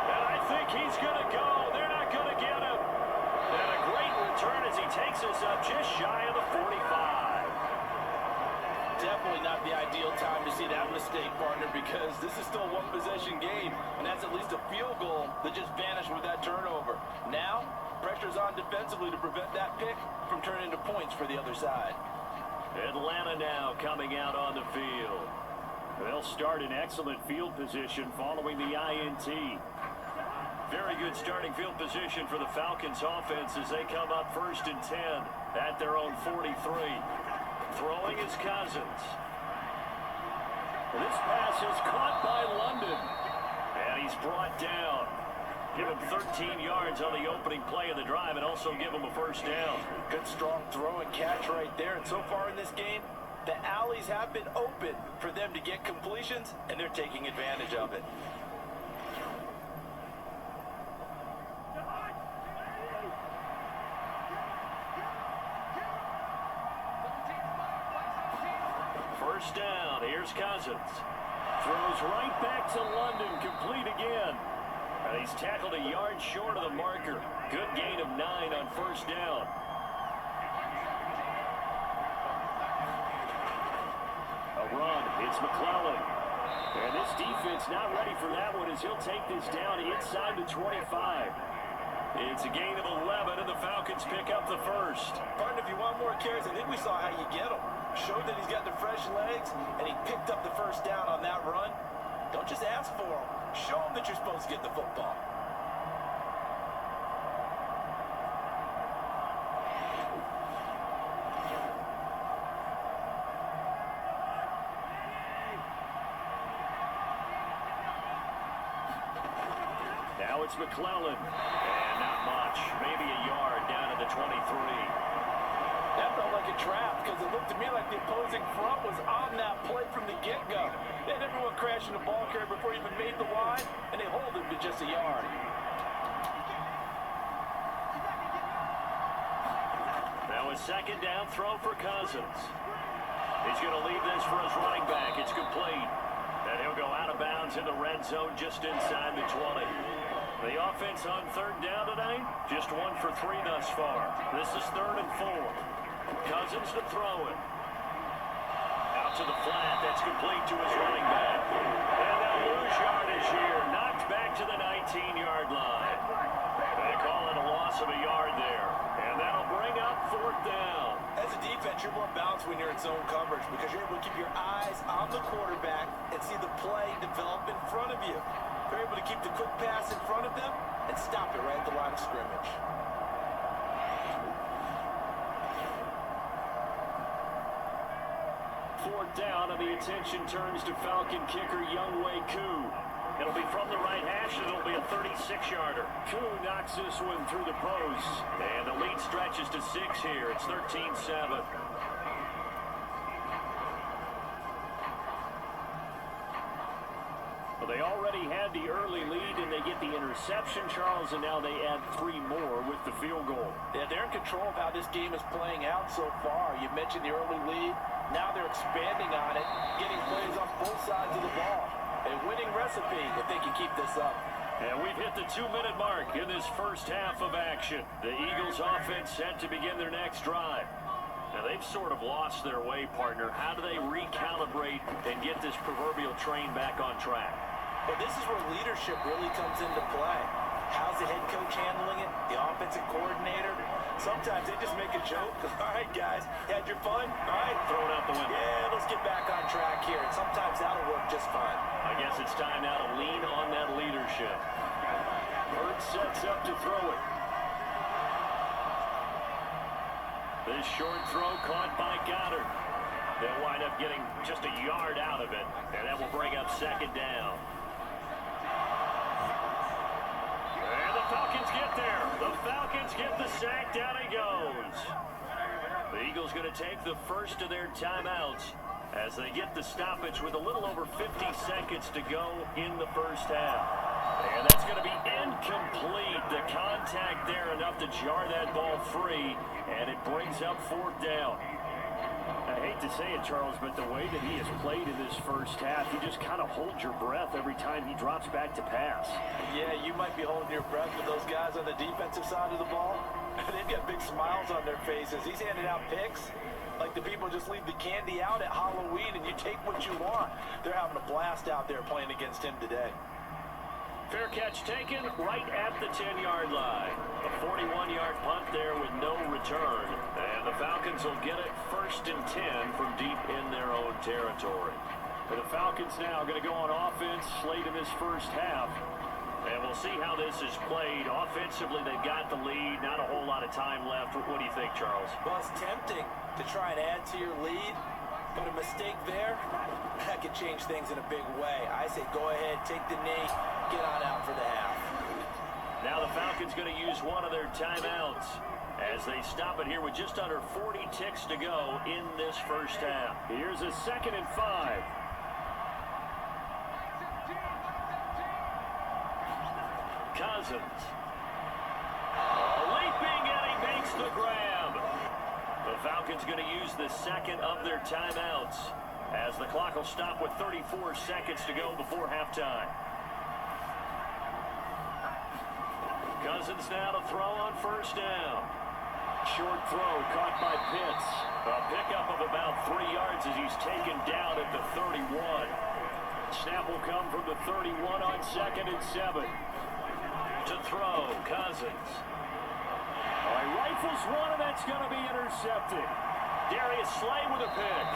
Speaker 3: And I think he's going to go. They're not going to get him. And a great return as he takes us up just shy of the 45.
Speaker 4: Definitely not the ideal time to see that mistake, partner, because this is still a one-possession game, and that's at least a field goal that just vanished with that turnover. Now, pressure's on defensively to prevent that pick from turning into points for the other side.
Speaker 3: Atlanta now coming out on the field. They'll start in excellent field position following the INT. Very good starting field position for the Falcons offense as they come up 1st and 10 at their own 43. Throwing is Cousins. This pass is caught by London. And he's brought down. Give him 13 yards on the opening play of the drive and also give him a 1st down.
Speaker 4: Good strong throw and catch right there. And so far in this game, the alleys have been open for them to get completions, and they're taking advantage of it.
Speaker 3: First down, here's Cousins. Throws right back to London, complete again. And he's tackled a yard short of the marker. Good gain of 9 on 1st down. Run. It's McClellan. And this defense not ready for that one as he'll take this down inside the 25. It's a gain of 11, and the Falcons pick up the 1st.
Speaker 4: Partner, if you want more carries, I think we saw how you get him. Showed that he's got the fresh legs, and he picked up the 1st down on that run. Don't just ask for him. Show him that you're supposed to get the football.
Speaker 3: Now it's McClellan. And not much. Maybe a yard down to the 23.
Speaker 4: That felt like a trap because it looked to me like the opposing front was on that play from the get-go. They had everyone crashing the ball carrier before he even made the line, and they hold him to just a yard.
Speaker 3: Now a 2nd down throw for Cousins. He's going to leave this for his running back. It's complete. And he'll go out of bounds in the red zone just inside the 20. The offense on 3rd down tonight, just 1 for 3 thus far. This is 3rd and 4. Cousins to throw it. Out to the flat, that's complete to his running back. And they'll lose yardage here, knocked back to the 19-yard line. They call it a loss of a yard there. And that'll bring up 4th down.
Speaker 4: As a defense, you're more balanced when you're in zone coverage because you're able to keep your eyes on the quarterback and see the play develop in front of you. They're able to keep the quick pass in front of them and stop it right at the line of scrimmage.
Speaker 3: Fourth down, and the attention turns to Falcon kicker Younghoe Koo. It'll be from the right hash, and it'll be a 36-yarder. Koo knocks this one through the post. And the lead stretches to 6 here. It's 13-7. Well, they already had the early lead, and they get the interception, Charles, and now they add 3 more with the field goal.
Speaker 4: Yeah, they're in control of how this game is playing out so far. You mentioned the early lead. Now they're expanding on it, getting plays on both sides of the ball. A winning recipe if they can keep this up.
Speaker 3: And we've hit the 2-minute mark in this first half of action. The Eagles offense set to begin their next drive. Now, they've sort of lost their way, partner. How do they recalibrate and get this proverbial train back on track?
Speaker 4: Well, this is where leadership really comes into play. How's the head coach handling it? The offensive coordinator? Sometimes they just make a joke. All right, guys, had your fun? All right.
Speaker 3: Throw it out the window.
Speaker 4: Yeah, let's get back on track here. And sometimes that'll work just fine.
Speaker 3: I guess it's time now to lean on that leadership. Hurts sets up to throw it. This short throw caught by Goddard. They'll wind up getting just a yard out of it, and that will bring up 2nd down. And the Falcons get there. The Falcons get the sack. Down he goes. The Eagles going to take the first of their timeouts as they get the stoppage with a little over 50 seconds to go in the first half. And that's going to be incomplete. The contact there enough to jar that ball free, and it brings up 4th down. I hate to say it, Charles, but the way that he has played in this first half, you just kind of hold your breath every time he drops back to pass.
Speaker 4: Yeah, you might be holding your breath with those guys on the defensive side of the ball. They've got big smiles on their faces. He's handing out picks like the people just leave the candy out at Halloween and you take what you want. They're having a blast out there playing against him today.
Speaker 3: Fair catch taken right at the 10-yard line. A 41-yard punt there with no return. And the Falcons will get it 1st and 10 from deep in their own territory. The Falcons now going to go on offense late in this first half. And we'll see how this is played. Offensively, they've got the lead. Not a whole lot of time left. What do you think, Charles?
Speaker 4: Well, it's tempting to try and add to your lead. But a mistake there, that could change things in a big way. I say go ahead, take the knee, get on out for the half.
Speaker 3: Now the Falcons going to use one of their timeouts as they stop it here with just under 40 ticks to go in this first half. Here's a 2nd and 5. Cousins. Leaping, and he makes the grab. The Falcons going to use the 2nd of their timeouts as the clock will stop with 34 seconds to go before halftime. Cousins now to throw on 1st down. Short throw caught by Pitts. A pickup of about 3 yards as he's taken down at the 31. Snap will come from the 31 on 2nd and 7. To throw, Cousins. He rifles one, and that's going to be intercepted. Darius Slay with a pick.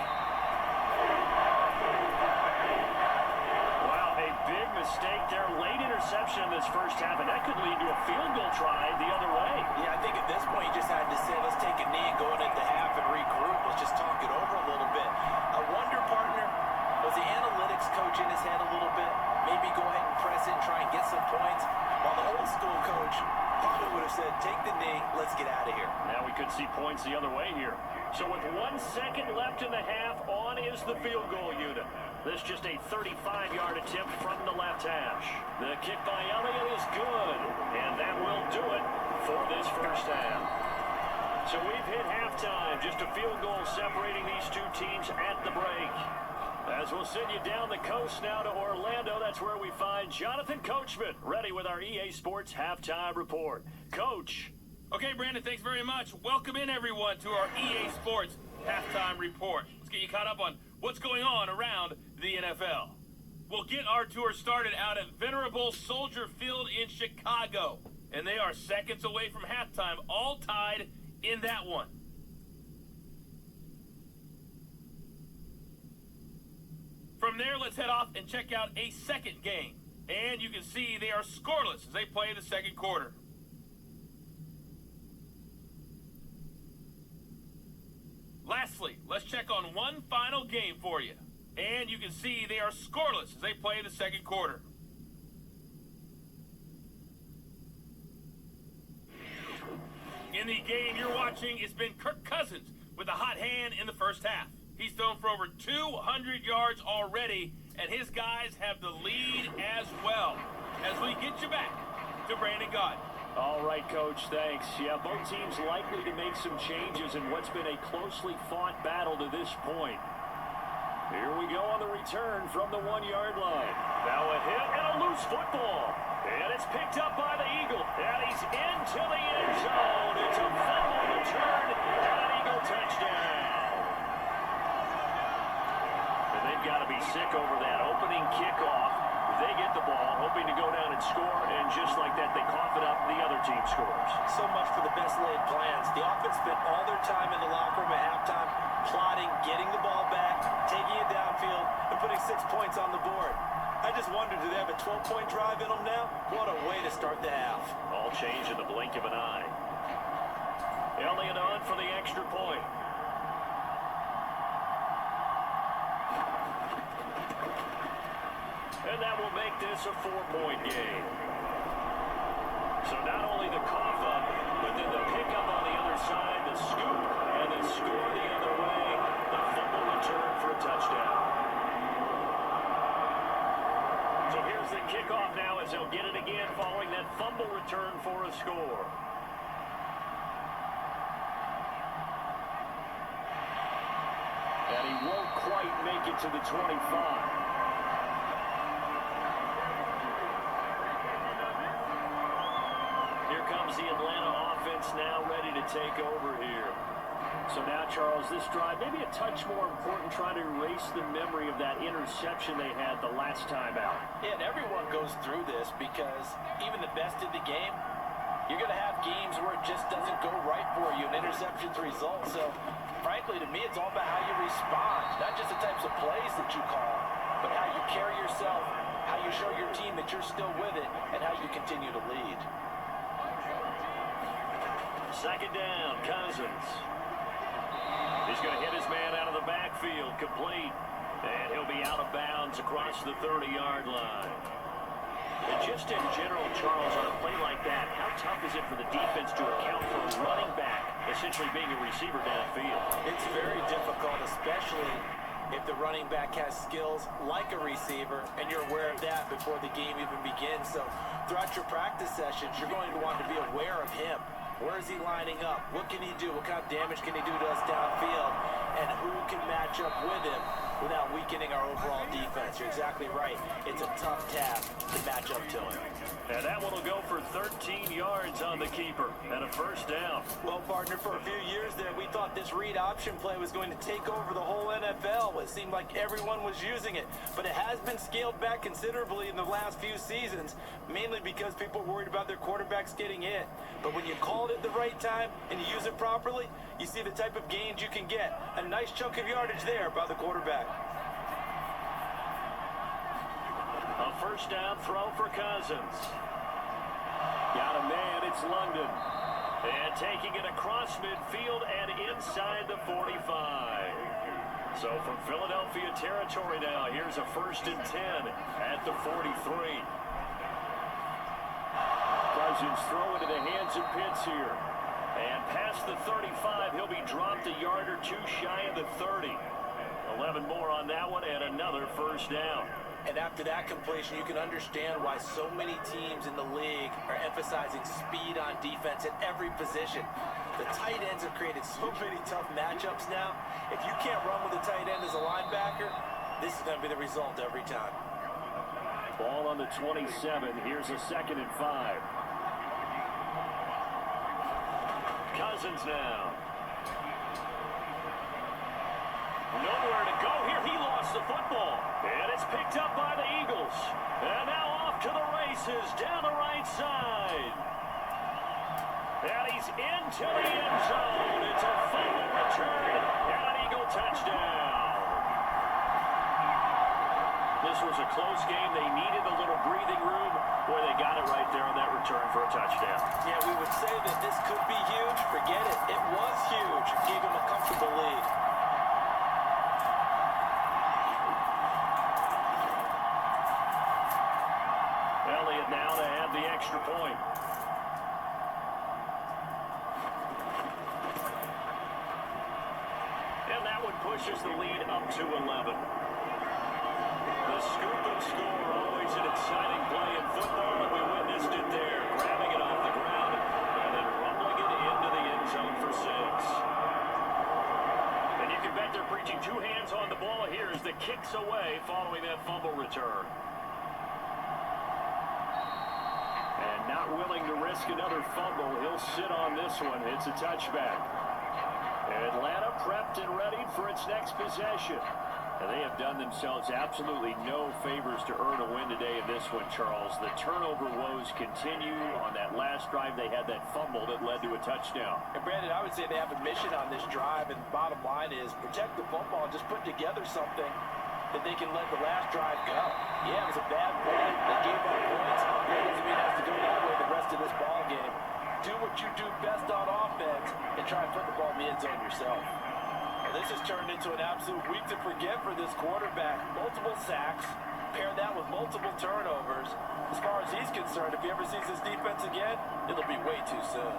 Speaker 3: Wow, a big mistake there. Late interception in this first half, and that could lead to a field goal try the other way.
Speaker 4: Yeah, I think at this point you just had to say, let's take a knee and go into the half and regroup. Let's just talk it over a little bit. I wonder, partner, was the analytics coach in his head a little bit? Maybe go ahead and press it and try and get some points, while the old school coach probably would have said, take the knee, let's get out of here.
Speaker 3: Now we could see points the other way here. So with 1 second left in the half, on is the field goal unit. This just a 35-yard attempt from the left hash. The kick by Elliott is good, and that will do it for this first half. So we've hit halftime, just a field goal separating these two teams at the break. As we'll send you down the coast now to Orlando, that's where we find Jonathan Coachman, ready with our EA Sports Halftime Report. Coach.
Speaker 5: Okay, Brandon, thanks very much. Welcome in, everyone, to our EA Sports Halftime Report. Let's get you caught up on what's going on around the NFL. We'll get our tour started out at Venerable Soldier Field in Chicago. And they are seconds away from halftime, all tied in that one. From there, let's head off and check out a second game. And you can see they are scoreless as they play the second quarter. Lastly, let's check on one final game for you. And you can see they are scoreless as they play the second quarter. In the game you're watching, it's been Kirk Cousins with a hot hand in the first half. He's thrown for over 200 yards already, and his guys have the lead as well. As we get you back to Brandon Gaudin.
Speaker 3: All right, Coach, thanks. Yeah, both teams likely to make some changes in what's been a closely fought battle to this point. Here we go on the return from the 1-yard line. Now a hit and a loose football. And it's picked up by the Eagle. And he's into the end zone. It's a fumble return and an Eagle touchdown. And they've got to be sick over that opening kickoff. They get the ball, hoping to go down and score, and just like that, they cough it up, the other team scores.
Speaker 4: So much for the best laid plans. The offense spent all their time in the locker room at halftime, plotting, getting the ball back, taking it downfield, and putting 6 points on the board. I just wonder, do they have a 12-point drive in them now? What a way to start the half.
Speaker 3: All change in the blink of an eye. Elliott on for the extra point. And that will make this a 4-point game. So not only the cough up, but then the pickup on the other side, the scoop, and the score the other way, the fumble return for a touchdown. So here's the kickoff now as they'll get it again following that fumble return for a score. And he won't quite make it to the 25. The Atlanta offense now ready to take over here. So now, Charles, this drive maybe a touch more important, trying to erase the memory of that interception they had the last time out.
Speaker 4: Yeah, and everyone goes through this because even the best in the game, you're going to have games where it just doesn't go right for you, and interceptions result. So, frankly, to me, it's all about how you respond, not just the types of plays that you call, but how you carry yourself, how you show your team that you're still with it, and how you continue to lead.
Speaker 3: Second down, Cousins. He's going to hit his man out of the backfield, complete. And he'll be out of bounds across the 30-yard line. And just in general, Charles, on a play like that, how tough is it for the defense to account for a running back essentially being a receiver downfield?
Speaker 4: It's very difficult, especially if the running back has skills like a receiver, and you're aware of that before the game even begins. So throughout your practice sessions, you're going to want to be aware of him. Where is he lining up? What can he do? What kind of damage can he do to us downfield? And who can match up with him without weakening our overall defense? You're exactly right. It's a tough task to match up to him.
Speaker 3: And that one will go for 13 yards on the keeper and a first down.
Speaker 4: Well, partner, for a few years there, we thought this read option play was going to take over the whole NFL. It seemed like everyone was using it. But it has been scaled back considerably in the last few seasons, mainly because people are worried about their quarterbacks getting hit. But when you call it at the right time and you use it properly, you see the type of gains you can get. A nice chunk of yardage there by the quarterback.
Speaker 3: A first down throw for Cousins. Got a man, it's London. And taking it across midfield and inside the 45. So from Philadelphia territory now, here's a 1st and 10 at the 43. Cousins throw into the hands of Pitts here. And past the 35, he'll be dropped a yard or two shy of the 30. 11 more on that one and another first down.
Speaker 4: And after that completion, you can understand why so many teams in the league are emphasizing speed on defense at every position. The tight ends have created so many tough matchups now. If you can't run with a tight end as a linebacker, this is going to be the result every time.
Speaker 3: Ball on the 27. Here's a 2nd and 5. Cousins now. Nowhere to go here. He lost the football. And it's picked up by the Eagles. And now off to the races down the right side. And he's into the end zone. It's a fumble return and an Eagle touchdown. This was a close game. They needed a little breathing room. Boy, they got it right there on that return for a touchdown.
Speaker 4: Yeah, we would say that this could be huge. Forget it. It was huge. It gave him a comfortable lead.
Speaker 3: Elliott now to add the extra point. pushes the lead up to 11. The scoop and score, always an exciting play in football, and we witnessed it there, grabbing it off the ground and then rumbling it into the end zone for 6. And you can bet they're preaching 2 hands on the ball here as the kick's away following that fumble return. And not willing to risk another fumble, he'll sit on this one. It's a touchback. Atlanta prepped and ready for its next possession. And they have done themselves absolutely no favors to earn a win today in this one, Charles. The turnover woes continue. On that last drive, they had that fumble that led to a touchdown.
Speaker 4: And Brandon, I would say they have a mission on this drive, and the bottom line is protect the football, just put together something that they can let the last drive go. Yeah, it was a bad play. They gave up points. That doesn't mean it has to go that way the rest of this ball game. Do what you do best on offense and try and put the ball in the end zone yourself. This has turned into an absolute week to forget for this quarterback. Multiple sacks, pair that with multiple turnovers. As far as he's concerned, if he ever sees his defense again, it'll be way too soon.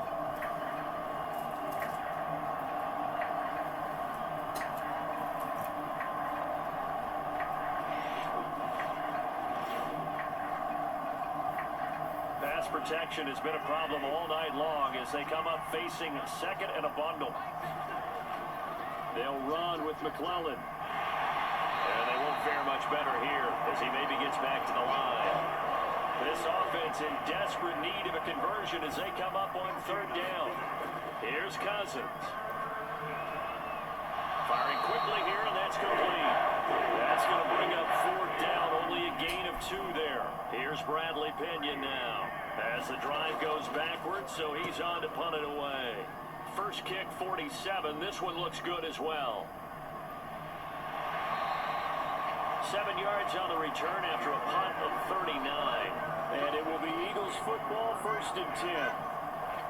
Speaker 3: Pass protection has been a problem all night long as they come up facing second and a bundle. They'll run with McClellan. And they won't fare much better here as he maybe gets back to the line. This offense in desperate need of a conversion as they come up on 3rd down. Here's Cousins. Firing quickly here, and that's complete. That's going to bring up 4th down, only a gain of 2 there. Here's Bradley Pinion now as the drive goes backwards, so he's on to punt it away. First kick, 47. This one looks good as well. 7 yards on the return after a punt of 39. And it will be Eagles football, 1st and 10.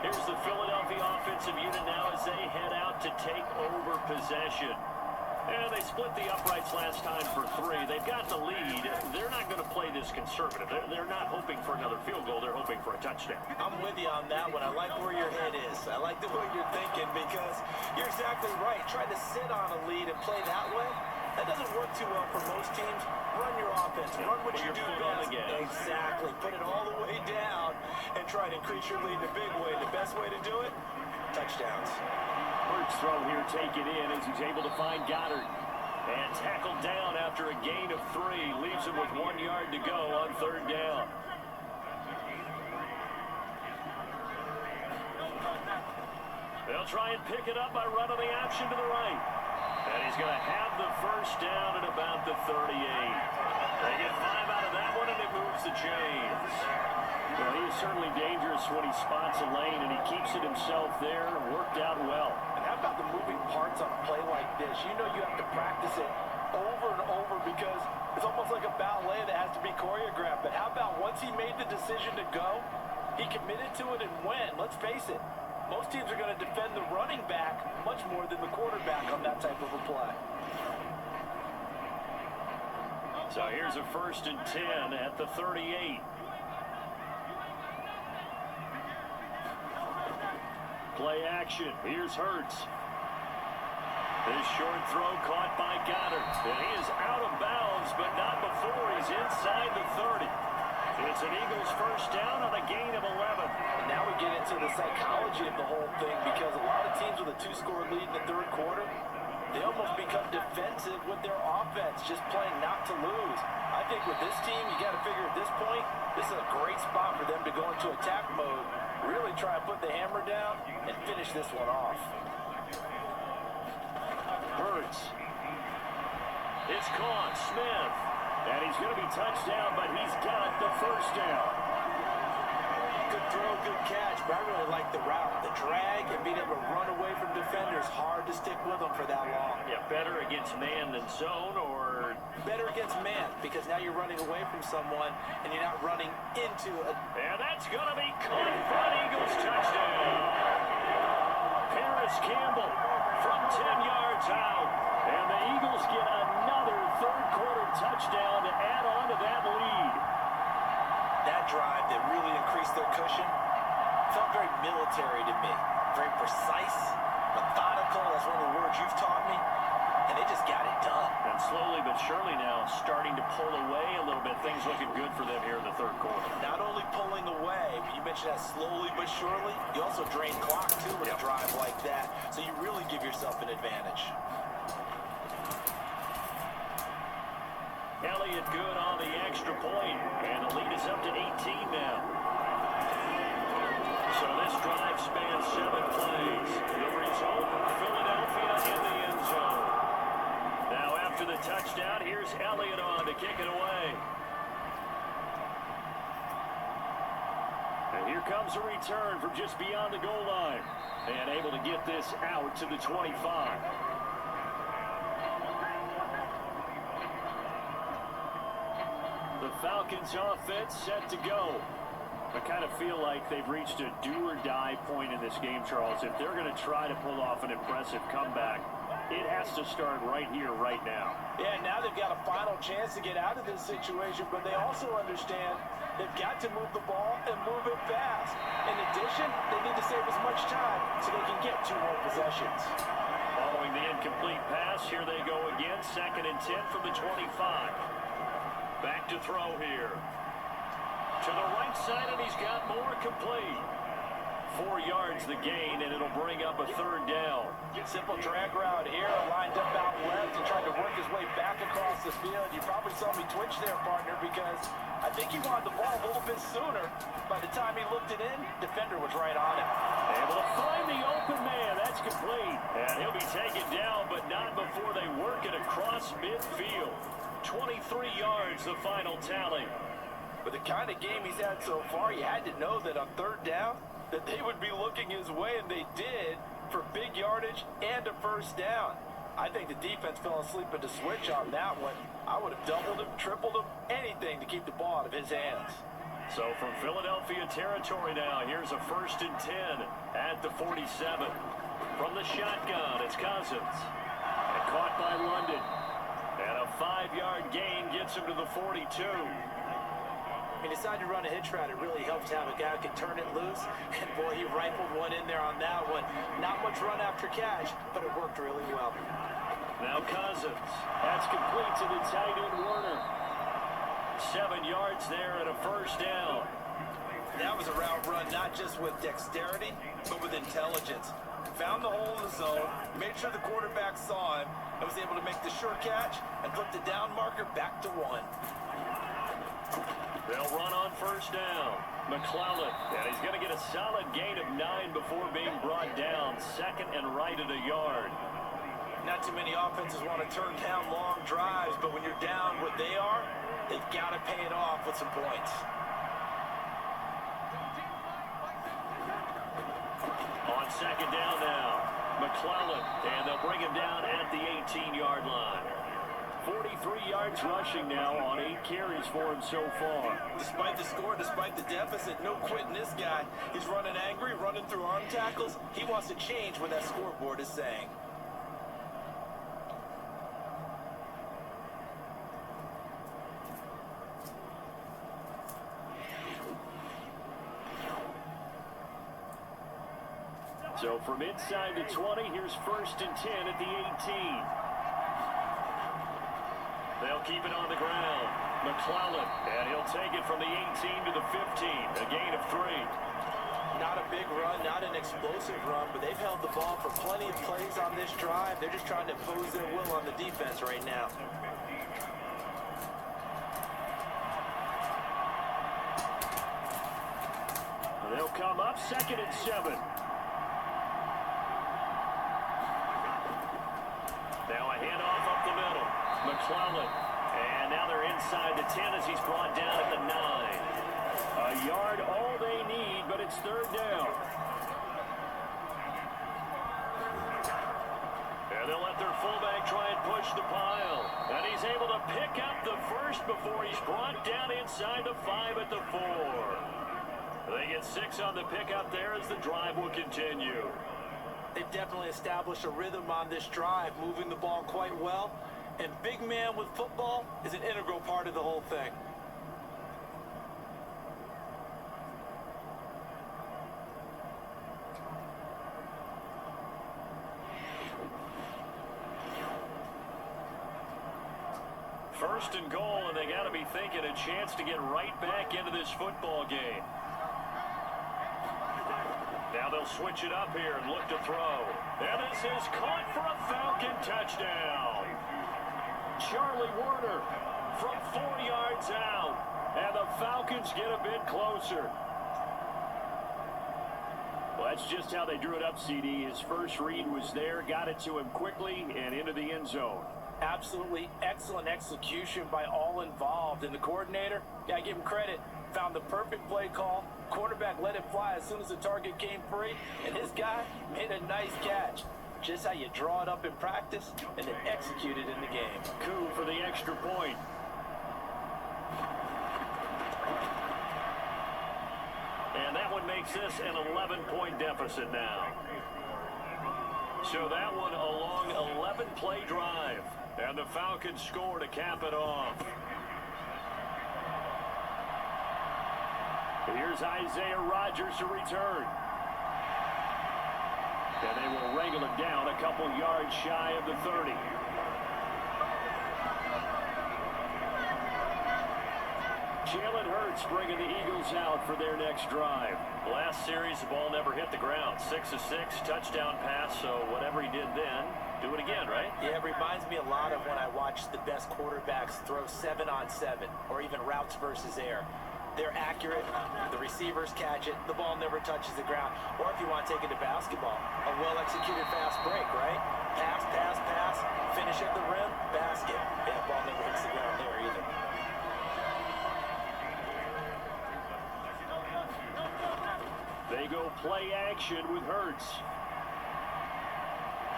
Speaker 3: Here's the Philadelphia offensive unit now as they head out to take over possession. And they split the uprights last time for 3. They've got the lead. They're not going to play this conservative. They're not hoping for another field goal. They're hoping for a touchdown.
Speaker 4: I'm with you on that one. I like where your head is. I like the way you're thinking because you're exactly right. Try to sit on a lead and play that way. That doesn't work too well for most teams. Run your offense. Run what you do best. Exactly. Put it all the way down and try to increase your lead in a big way. The best way to do it, touchdowns.
Speaker 3: Hurts throw here, take it in as he's able to find Goddard. And tackled down after a gain of 3. Leaves him with 1 yard to go on 3rd down. They'll try and pick it up by running the option to the right. And he's going to have the 1st down at about the 38. They get 5 out of that one, and it moves the chains. Well, he is certainly dangerous when he spots a lane, and he keeps it himself there. Worked out well.
Speaker 4: And how about the moving parts on a play like this? You know you have to practice it over and over because it's almost like a ballet that has to be choreographed. But how about once he made the decision to go, he committed to it and went. Let's face it. Most teams are going to defend the running back much more than the quarterback on that type of a play.
Speaker 3: So here's a 1st and 10 at the 38. Play action. Here's Hurts. This short throw caught by Goddard. And he is out of bounds, but not before he's inside the 30. It's an Eagles 1st down on a gain of 11.
Speaker 4: And now we get into the psychology of the whole thing because a lot of teams with a 2-score lead in the 3rd quarter, they almost become defensive with their offense, just playing not to lose. I think with this team, you got to figure at this point, this is a great spot for them to go into attack mode, really try and put the hammer down and finish this one off.
Speaker 3: Hurts. It's caught. Smith. And he's going to be touched down, but he's got the 1st down.
Speaker 4: Good throw, good catch, but I really like the route. The drag and being able to run away from defenders, hard to stick with them for that long.
Speaker 3: Yeah, better against man than zone, or...
Speaker 4: Better against man, because now you're running away from someone, and you're not running into a...
Speaker 3: And that's going to be caught for an Eagles touchdown. Paris Campbell from 10 yards out. And the Eagles get another 3rd quarter touchdown to add on to that lead.
Speaker 4: That drive that really increased their cushion felt very military to me. Very precise, methodical. That's one of the words you've taught me. and they just got it done.
Speaker 3: And slowly but surely now starting to pull away a little bit. Things looking good for them here in the third quarter.
Speaker 4: Not only pulling away, but you mentioned that slowly but surely, you also drain clock too with a drive like that, so you really give yourself an advantage.
Speaker 3: Elliott good on the extra point, and the lead is up to 18 now. So this drive spans 7 plays. The result, Philadelphia in the end zone. Now after the touchdown, here's Elliott on to kick it away. And here comes a return from just beyond the goal line. And able to get this out to the 25. The Falcons offense set to go. I kind of feel like they've reached a do-or-die point in this game, Charles. If they're going to try to pull off an impressive comeback, it has to start right here, right now.
Speaker 4: Yeah, now they've got a final chance to get out of this situation, but they also understand they've got to move the ball and move it fast. In addition, they need to save as much time so they can get 2 more possessions.
Speaker 3: Following the incomplete pass, here they go again. 2nd and 10 from the 25. Back to throw here. To the right side, and he's got more complete. 4 yards the gain, and it'll bring up a 3rd down.
Speaker 4: Simple drag route here, lined up out left and tried to work his way back across the field. You probably saw me twitch there, partner, because I think he wanted the ball a little bit sooner. By the time he looked it in, defender was right on him.
Speaker 3: Able to find the open man. That's complete. And he'll be taken down, but not before they work it across midfield. 23 yards, the final tally.
Speaker 4: With the kind of game he's had so far, you had to know that on 3rd down, that they would be looking his way, and they did, for big yardage and a 1st down. I think the defense fell asleep at the switch on that one. I would have doubled him, tripled him, anything to keep the ball out of his hands.
Speaker 3: So from Philadelphia territory now, here's a 1st and 10 at the 47. From the shotgun, it's Cousins. And caught by London. And a 5-yard gain gets him to the 42.
Speaker 4: He decided to run a hitch route. It really helps to have a guy who can turn it loose. And boy, he rifled one in there on that one. Not much run after catch, but it worked really well.
Speaker 3: Now Cousins. That's complete to the tight end Warner. 7 yards there and a 1st down.
Speaker 4: That was a route run not just with dexterity, but with intelligence. Found the hole in the zone, made sure the quarterback saw him, and was able to make the sure catch and put the down marker back to 1.
Speaker 3: They'll run on 1st down. McClellan, and he's going to get a solid gain of 9 before being brought down. 2nd and right at a yard.
Speaker 4: Not too many offenses want to turn down long drives, but when you're down where they are, they've got to pay it off with some points.
Speaker 3: On 2nd down now, McClellan, and they'll bring him down at the 18-yard line. 43 yards rushing now on 8 carries for him so far.
Speaker 4: Despite the score, despite the deficit, no quitting this guy. He's running angry, running through arm tackles. He wants to change what that scoreboard is saying.
Speaker 3: So from inside the 20, here's 1st and 10 at the 18. They'll keep it on the ground. McClellan, and he'll take it from the 18 to the 15, a gain of 3.
Speaker 4: Not a big run, not an explosive run, but they've held the ball for plenty of plays on this drive. They're just trying to impose their will on the defense right now.
Speaker 3: They'll come up 2nd and 7. Now a handoff up the middle. McClellan. And now they're inside the 10 as he's brought down at the 9. A yard all they need, but it's 3rd down. And they'll let their fullback try and push the pile. And he's able to pick up the 1st before he's brought down inside the 5 at the 4. They get 6 on the pickup there as the drive will continue.
Speaker 4: They've definitely established a rhythm on this drive, moving the ball quite well. And big man with football is an integral part of the whole thing.
Speaker 3: First and goal, and they got to be thinking a chance to get right back into this football game. Now they'll switch it up here and look to throw. And this is caught for a Falcon touchdown. Charlie Warner from 4 yards out. And the Falcons get a bit closer. Well, that's just how they drew it up, CD. His first read was there, got it to him quickly, and into the end zone.
Speaker 4: Absolutely excellent execution by all involved. And the coordinator, gotta give him credit, found the perfect play call. Quarterback let it fly as soon as the target came free, and his guy made a nice catch. Just how you draw it up in practice and then execute it in the game.
Speaker 3: Coup for the extra point. And that one makes this an 11-point deficit now. So that one a long 11-play drive. And the Falcons score to cap it off. Here's Isaiah Rodgers to return. And they will wrangle it down a couple yards shy of the 30. Jalen Hurts bringing the Eagles out for their next drive. Last series, the ball never hit the ground. 6 of 6, touchdown pass, so whatever he did then, do it again, right?
Speaker 4: Yeah, it reminds me a lot of when I watched the best quarterbacks throw 7-on-7 or even routes versus air. They're accurate, the receivers catch it, the ball never touches the ground. Or if you want to take it to basketball, a well-executed fast break, right? Pass, pass, pass, finish at the rim, basket. Yeah, the ball never hits the ground there either.
Speaker 3: They go play action with Hurts.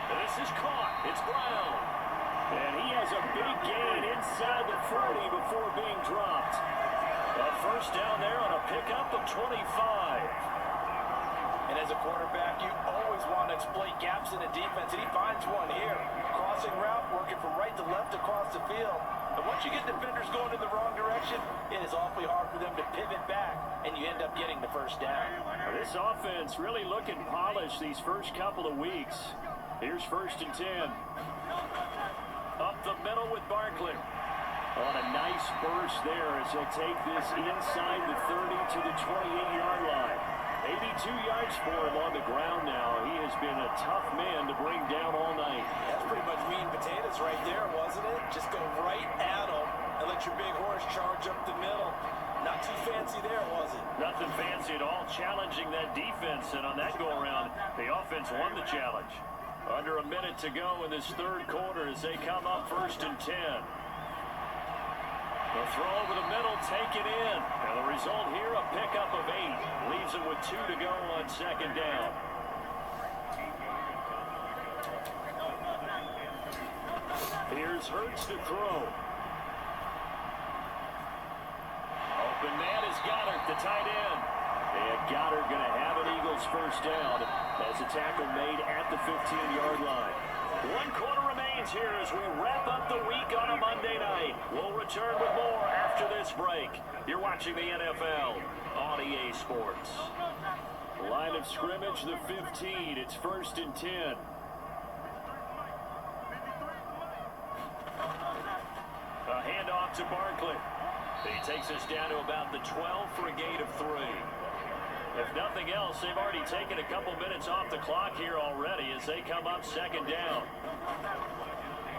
Speaker 3: This is caught. It's Brown. And he has a big gain inside the 40 before being dropped. A first down there on a pickup of 25.
Speaker 4: And as a quarterback, you always want to exploit gaps in the defense, and he finds one here. Crossing route, working from right to left across the field. And once you get defenders going in the wrong direction, it is awfully hard for them to pivot back, and you end up getting the first down.
Speaker 3: This offense really looking polished these first couple of weeks. Here's 1st and 10. Up the middle with Barkley. On a nice burst there as he'll take this inside the 30 to the 28-yard line. 82 yards for him on the ground now. He has been a tough man to bring down all night.
Speaker 4: That's pretty much meat and potatoes right there, wasn't it? Just go right at him and let your big horse charge up the middle. Not too fancy there, was it?
Speaker 3: Nothing fancy at all, challenging that defense. And on that go-around, the offense won the challenge. Under a minute to go in this third quarter as they come up 1st and 10. The throw over the middle, take it in. And the result here, a pickup of 8. Leaves him with 2 to go on 2nd down. Here's Hurts to throw. Open man is Goddard, the tight end. And Goddard going to have an Eagles first down as a tackle made at the 15-yard line. 1 quarter remains here as we wrap up the week on a Monday night. We'll return with more after this break. You're watching the NFL on EA Sports. Line of scrimmage, the 15. It's 1st and 10. A handoff to Barkley. He takes us down to about the 12 for a gain of 3. If nothing else, they've already taken a couple minutes off the clock here already as they come up 2nd down.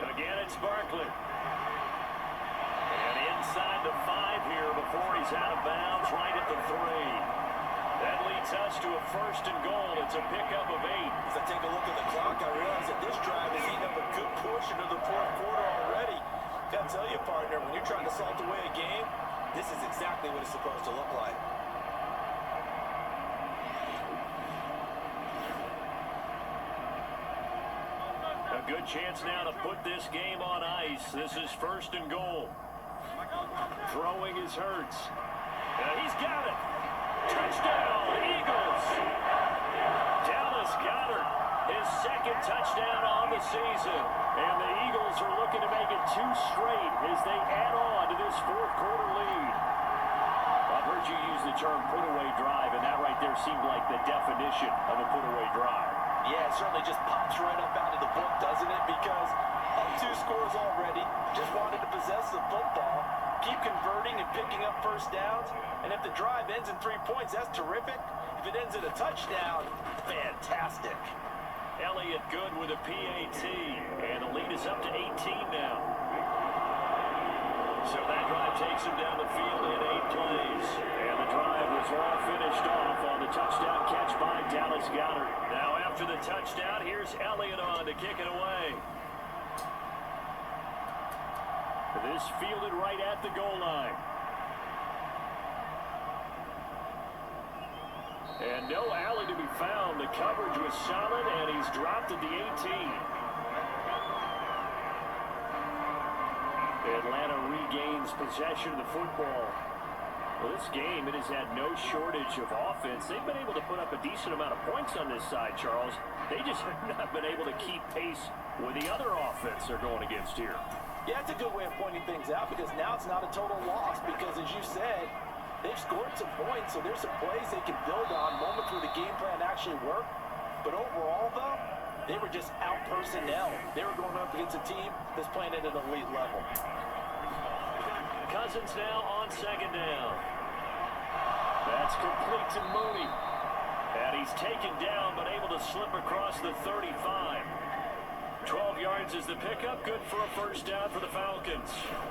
Speaker 3: Again, it's Barkley. And inside the 5 here before he's out of bounds, right at the 3. That leads us to a 1st and goal. It's a pickup of 8.
Speaker 4: As I take a look at the clock, I realize that this drive has eaten up a good portion of the fourth quarter already. Gotta tell you, partner, when you're trying to salt away a game, this is exactly what it's supposed to look like.
Speaker 3: A good chance now to put this game on ice. This is 1st and goal. Throwing is Hurts. He's got it. Touchdown, Eagles. Dallas Goedert, his 2nd touchdown on the season. And the Eagles are looking to make it 2 straight as they add on to this fourth quarter lead. I've heard you use the term put-away drive, and that right there seemed like the definition of a put-away drive.
Speaker 4: Yeah, it certainly just pops right up out of the book, doesn't it? Because up 2 scores already, just wanted to possess the football. keep converting and picking up first downs. And if the drive ends in 3 points, that's terrific. If it ends in a touchdown, fantastic.
Speaker 3: Elliott good with a PAT, and the lead is up to 18 now. So that drive takes him down the field in 8 plays. And the drive was all finished off on the touchdown catch by Dallas Goedert. Now after the touchdown, here's Elliott on to kick it away. This fielded right at the goal line. And no alley to be found. The coverage was solid, and he's dropped at the 18. Atlanta regains possession of the football. Well, this game, it has had no shortage of offense. They've been able to put up a decent amount of points on this side, Charles. They just have not been able to keep pace with the other offense they're going against here.
Speaker 4: Yeah, that's a good way of pointing things out because now it's not a total loss because, as you said, they've scored some points, so there's some plays they can build on, moments where the game plan actually worked. But overall, though, they were just out personnel. They were going up against a team that's playing at an elite level.
Speaker 3: Cousins now on second down. That's complete to Mooney. And he's taken down, but able to slip across the 35. 12 yards is the pickup, good for a first down for the Falcons.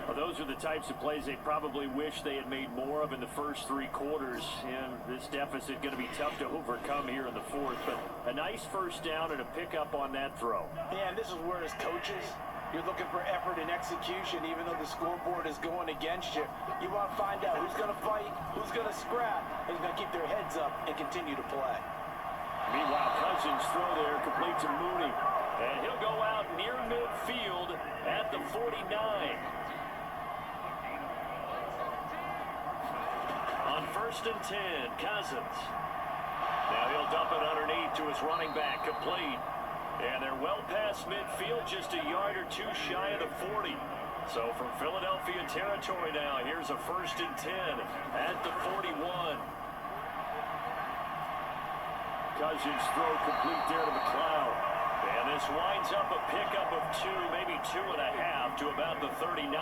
Speaker 3: Well, those are the types of plays they probably wish they had made more of in the first 3 quarters. And this deficit going to be tough to overcome here in the fourth. But a nice first down and a pickup on that throw.
Speaker 4: Yeah, and this is where as coaches, you're looking for effort and execution, even though the scoreboard is going against you. You want to find out who's going to fight, who's going to scrap, and who's going to keep their heads up and continue to play.
Speaker 3: Meanwhile, Cousins throw there, complete to Mooney. And he'll go out near midfield at the 49. On 1st and 10, Cousins. Now he'll dump it underneath to his running back, complete. And they're well past midfield, just a yard or 2 shy of the 40. So from Philadelphia territory now, here's a 1st and 10 at the 41. Cousins throw complete there to McLeod. And this winds up a pickup of 2, maybe 2.5 to about the 39.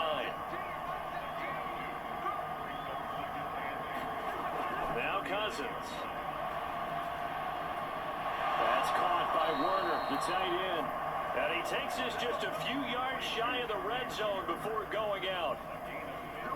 Speaker 3: Now Cousins. That's caught by Werner, the tight end. And he takes this just a few yards shy of the red zone before going out.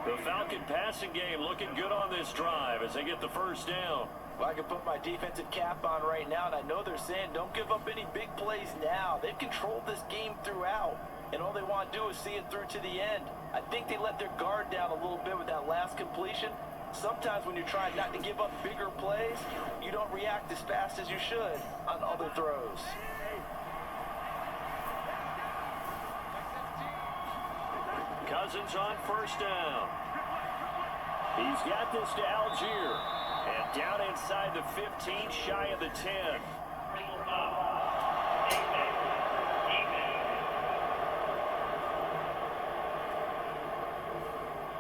Speaker 3: The Falcon passing game looking good on this drive as they get the first down.
Speaker 4: Well, I can put my defensive cap on right now, and I know they're saying don't give up any big plays now. They've controlled this game throughout, and all they want to do is see it through to the end. I think they let their guard down a little bit with that last completion. Sometimes when you're trying not to give up bigger plays, you don't react as fast as you should on other throws.
Speaker 3: Cousins on first down. He's got this to Algier. And down inside the 15, shy of the 10.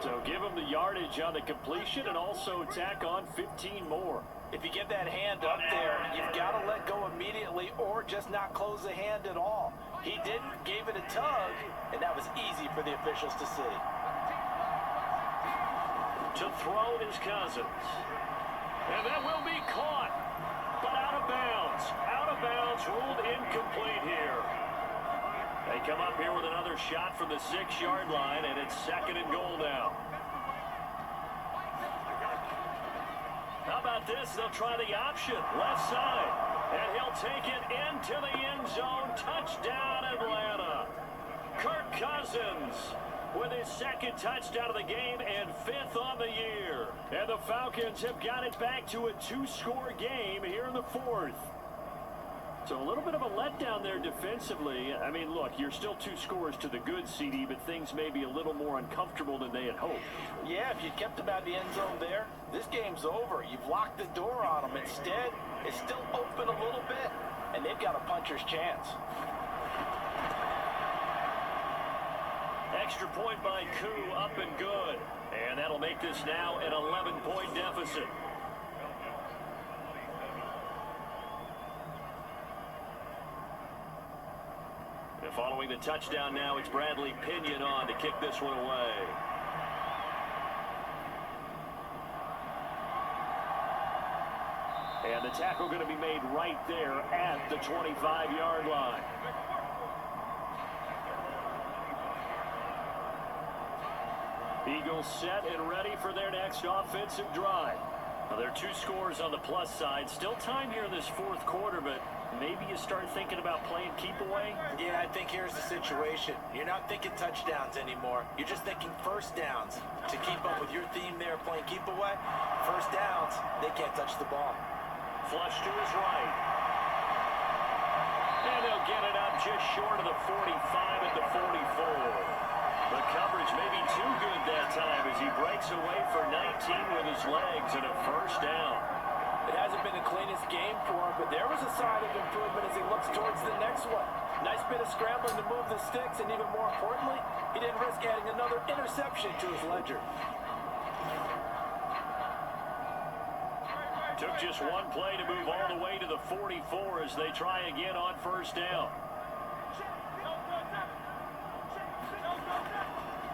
Speaker 3: So give him the yardage on the completion and also tack on 15 more.
Speaker 4: If you get that hand up there, you've got to let go immediately or just not close the hand at all. He didn't, gave it a tug, and that was easy for the officials to see.
Speaker 3: To throw is Cousins. And that will be caught, but out of bounds. Out of bounds, ruled incomplete here. They come up here with another shot from the 6-yard line, and it's 2nd and goal now. How about this? They'll try the option, left side. And he'll take it into the end zone. Touchdown, Atlanta. Kirk Cousins with his 2nd touchdown of the game and 5th on the year. And the Falcons have got it back to a 2-score game here in the 4th. So a little bit of a letdown there defensively. I mean, look, you're still 2 scores to the good, CD, but things may be a little more uncomfortable than they had hoped.
Speaker 4: Yeah, if you kept them out of the end zone there, this game's over. You've locked the door on them. Instead, it's still open a little bit, and they've got a puncher's chance.
Speaker 3: Extra point by Koo, up and good. And that'll make this now an 11-point deficit. And following the touchdown now, it's Bradley Pinion on to kick this one away. And the tackle going to be made right there at the 25-yard line. Eagles set and ready for their next offensive drive. Well, there are 2 scores on the plus side. Still time here in this fourth quarter, but maybe you start thinking about playing keep away?
Speaker 4: Yeah, I think here's the situation. You're not thinking touchdowns anymore. You're just thinking first downs. To keep up with your theme there, playing keep away, first downs, they can't touch the ball.
Speaker 3: Flush to his right. And they'll get it up just short of the 45 at the 44. The coverage may be too good that time as he breaks away for 19 with his legs and a first down.
Speaker 4: It hasn't been the cleanest game for him, but there was a sign of improvement as he looks towards the next one. Nice bit of scrambling to move the sticks, and even more importantly, he didn't risk adding another interception to his ledger.
Speaker 3: Took just one play to move all the way to the 44 as they try again on first down.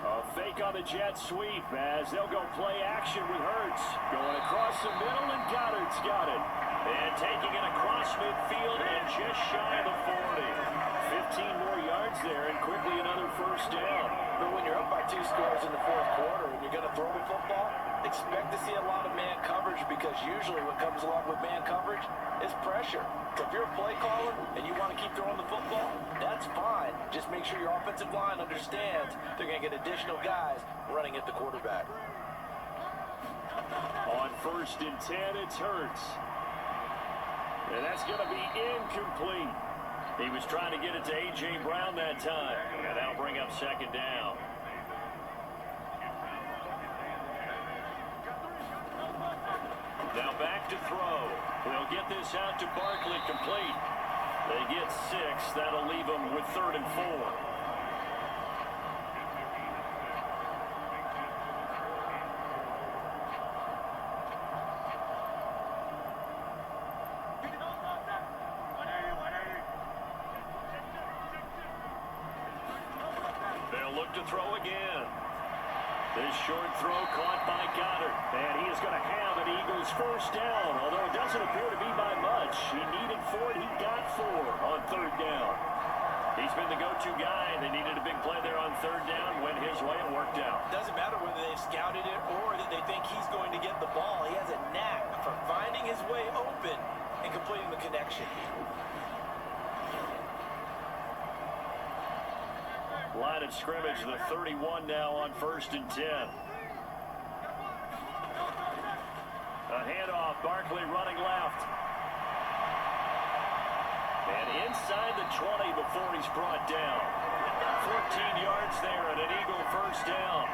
Speaker 3: A fake on the jet sweep as they'll go play action with Hurts. Going across the middle, and Goddard's got it. And taking it across midfield and just shy of the 40. 15 more yards there and quickly another first down.
Speaker 4: But when you're up by 2 scores in the fourth quarter and you're going to throw the football, expect to see a lot of man coverage because usually what comes along with man coverage is pressure. So if you're a play caller and you want to keep throwing the football, that's fine. Just make sure your offensive line understands they're going to get additional guys running at the quarterback.
Speaker 3: On first and 10, it's Hurts. And that's going to be incomplete. He was trying to get it to A.J. Brown that time. And that'll bring up second down. Now back to throw. We'll get this out to Barkley complete. They get 6. That'll leave them with 3rd and 4. They'll look to throw again. This short throw caught by Goddard. And he is going to have an Eagles first down, although it doesn't appear to be by much. He needed 4, and he got 4 on 3rd down. He's been the go-to guy. They needed a big play there on 3rd down. Went his way and worked out.
Speaker 4: Doesn't matter whether they've scouted it or that they think he's going to get the ball. He has a knack for finding his way open and completing the connection.
Speaker 3: Line of scrimmage, the 31 now on first and 10. A handoff, Barkley running left. And inside the 20 before he's brought down. 14 yards there and an Eagle first down.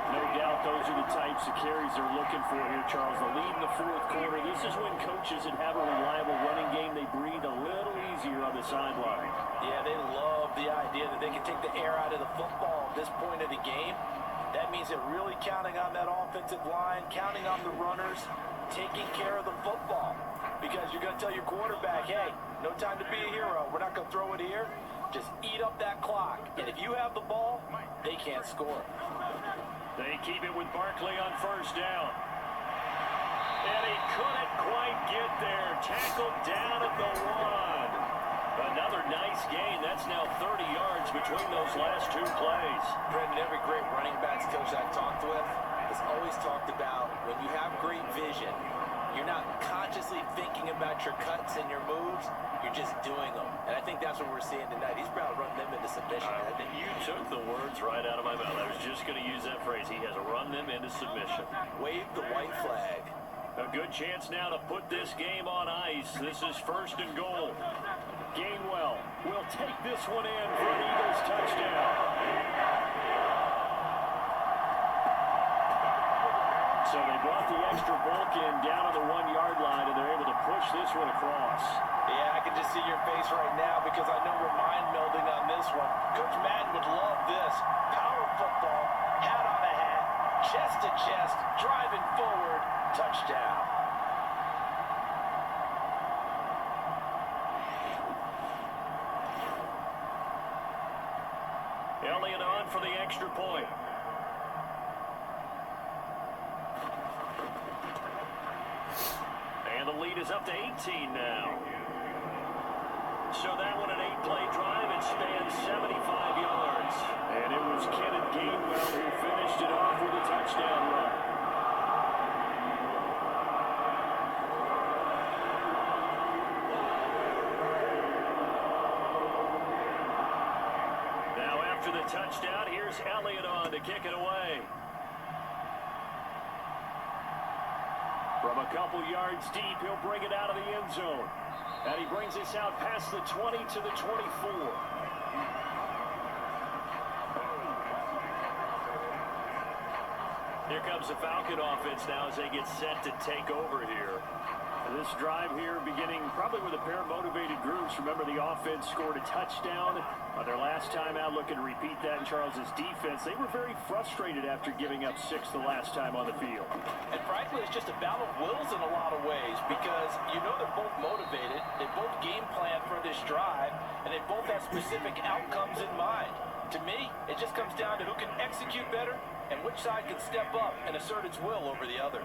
Speaker 3: No doubt those are the types of carries they're looking for here, Charles. The lead in the fourth quarter. This is when coaches that have a reliable running game, they breathe a little easier on the sideline.
Speaker 4: Yeah, they love the idea that they can take the air out of the football at this point of the game. That means they're really counting on that offensive line, counting on the runners, taking care of the football. Because you're going to tell your quarterback, hey, no time to be a hero. We're not going to throw it here. Just eat up that clock. And if you have the ball, they can't score.
Speaker 3: They keep it with Barkley on first down. And he couldn't quite get there. Tackled down at the 1. Another nice gain. That's now 30 yards between those last 2 plays.
Speaker 4: Brendan, every great running backs coach I've talked with has always talked about when you have great vision, you're not consciously thinking about your cuts and your moves. You're just doing them. And I think that's what we're seeing tonight. He's about to run them into submission.
Speaker 3: You took the words right out of my mouth. I was just going to use that phrase. He has run them into submission.
Speaker 4: Wave the white flag.
Speaker 3: A good chance now to put this game on ice. This is first and goal. Gainwell will take this one in for an Eagles touchdown. So they brought the extra bulk in down to the 1-yard line, and they're able to push this one across.
Speaker 4: Yeah, I can just see your face right now because I know we're mind melding on this one. Coach Madden would love this. Power football, hat on a hat, chest to chest, driving forward, touchdown.
Speaker 3: Elliott on for the extra point. And the lead is is up to 18 now. So that one an 8-play drive. It spans 75 yards. And it was Kenneth Gainwell who finished it off with a touchdown run. Now after the touchdown, here's Elliott on to kick it away. From a couple yards deep, he'll bring it out of the end zone. And he brings us out past the 20 to the 24. Here comes the Falcon offense now as they get set to take over here. This drive here beginning probably with a pair of motivated groups. Remember, the offense scored a touchdown on their last time out. Looking to repeat that in Charles's defense. They were very frustrated after giving up 6 the last time on the field.
Speaker 4: And frankly, it's just a battle of wills in a lot of ways because you know they're both motivated. They both game plan for this drive, and they both have specific outcomes in mind. To me, it just comes down to who can execute better and which side can step up and assert its will over the other.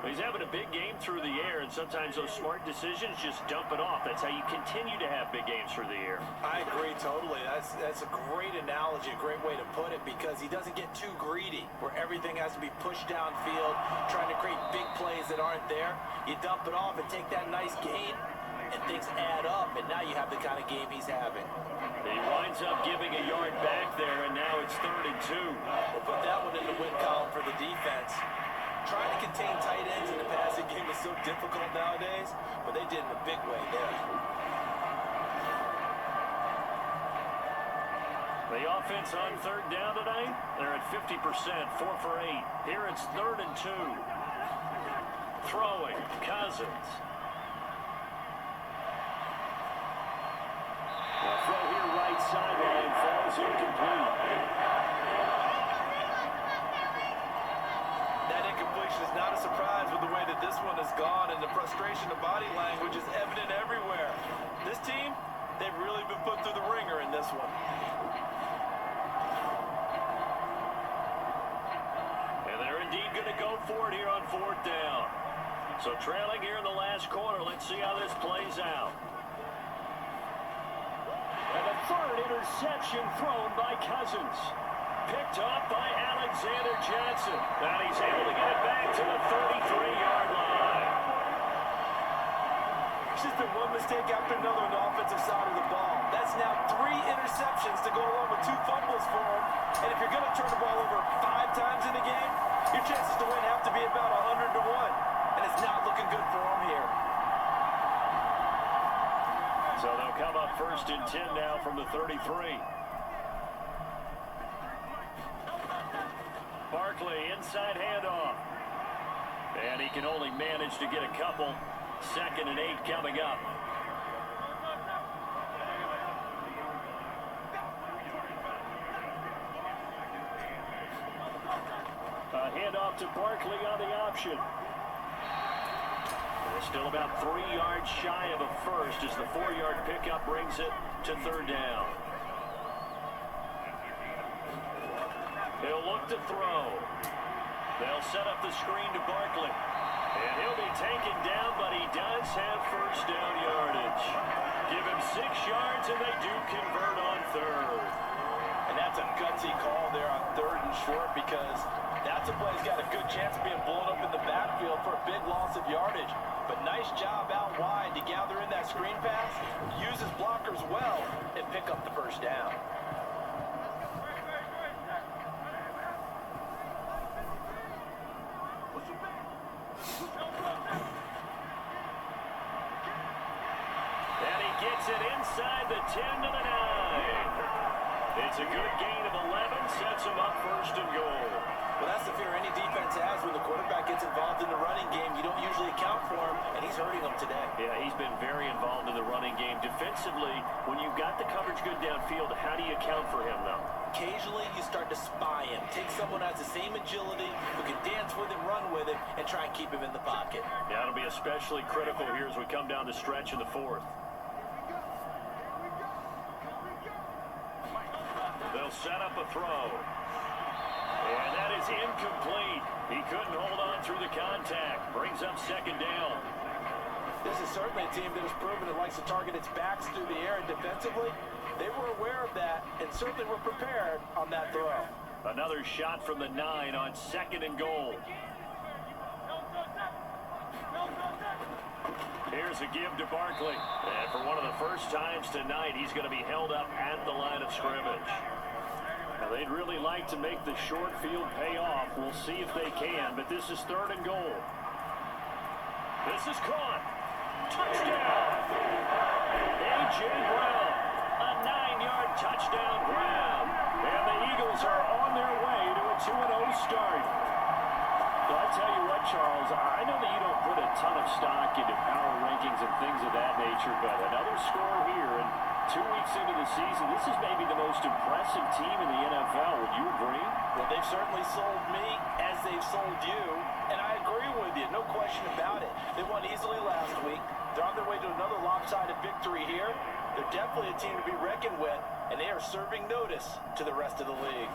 Speaker 3: He's having a big game through the air, and sometimes those smart decisions just dump it off. That's how you continue to have big games through the air.
Speaker 4: I agree totally. That's a great analogy, a great way to put it, because he doesn't get too greedy where everything has to be pushed downfield, trying to create big plays that aren't there. You dump it off and take that nice gain, and things add up, and now you have the kind of game he's having.
Speaker 3: He winds up giving a yard back there, and now it's 3rd and 2.
Speaker 4: We'll put that one in the win column for the defense. Trying to contain tight ends in the passing game is so difficult nowadays, but they did in a big way there.
Speaker 3: The offense on 3rd down tonight, they're at 50%, 4 for 8. Here it's 3rd and 2. Throwing, Cousins. The throw here right sideline falls incomplete.
Speaker 4: Is not a surprise with the way that this one has gone, and the frustration of body language is evident everywhere. This team, they've really been put through the ringer in this one.
Speaker 3: And they're indeed going to go for it here on 4th down. So trailing here in the last quarter, let's see how this plays out. And the 3rd interception thrown by Cousins. Picked off by Alexander Johnson. And he's able to get it back to the 33-yard line.
Speaker 4: It's just been one mistake after another on the offensive side of the ball. That's now 3 interceptions to go along with 2 fumbles for him. And if you're going to turn the ball over 5 times in a game, your chances to win have to be about 100 to 1. And it's not looking good for him here.
Speaker 3: So they'll come up 1st and 10 now from the 33. Barkley, inside handoff. And he can only manage to get a couple. 2nd and 8 coming up. A handoff to Barkley on the option. They're still about 3 yards shy of a first as the 4-yard pickup brings it to 3rd down. He'll look to throw. They'll set up the screen to Barkley. And he'll be taken down, but he does have 1st down yardage. Give him 6 yards, and they do convert on 3rd.
Speaker 4: And that's a gutsy call there on 3rd and short, because that's a play that's got a good chance of being blown up in the backfield for a big loss of yardage. But nice job out wide to gather in that screen pass, use his blockers well, and pick up the 1st down.
Speaker 3: And he gets it inside the 10 to the 9. It's a good gain of 11, sets him up 1st and goal.
Speaker 4: Well, that's the fear any defense has when the quarterback gets involved in the running game. You don't usually account for him, and he's hurting them today.
Speaker 3: Yeah, he's been very involved in the running game. Defensively, when you've got the coverage good downfield, how do you account for him, though?
Speaker 4: Occasionally, you start to spy him. Take someone who has the same agility, who can dance with him, run with him, and try and keep him in the pocket.
Speaker 3: Yeah, it'll be especially critical here as we come down the stretch in the 4th. They'll set up a throw. And that is incomplete. He couldn't hold on through the contact. Brings up 2nd down.
Speaker 4: This is certainly a team that has proven it likes to target its backs through the air, and defensively, they were aware of that and certainly were prepared on that throw.
Speaker 3: Another shot from the 9 on 2nd and goal. Here's a give to Barkley. And for one of the first times tonight, he's going to be held up at the line of scrimmage. Now, they'd really like to make the short field pay off. We'll see if they can, but this is 3rd and goal. This is caught. Touchdown! A.J. Brown, a 9-yard touchdown grab. And the Eagles are on their way to a 2-0 start. Well, I tell you what, Charles, I know that you don't put a ton of stock into power rankings and things of that nature, but another score here, and 2 weeks into the season, this is maybe the most impressive team in the NFL. Would you agree?
Speaker 4: Well, they've certainly sold me as they've sold you, and I agree with you, no question about it. They won easily last week. They're on their way to another lopsided victory here. They're definitely a team to be reckoned with, and they are serving notice to the rest of the league.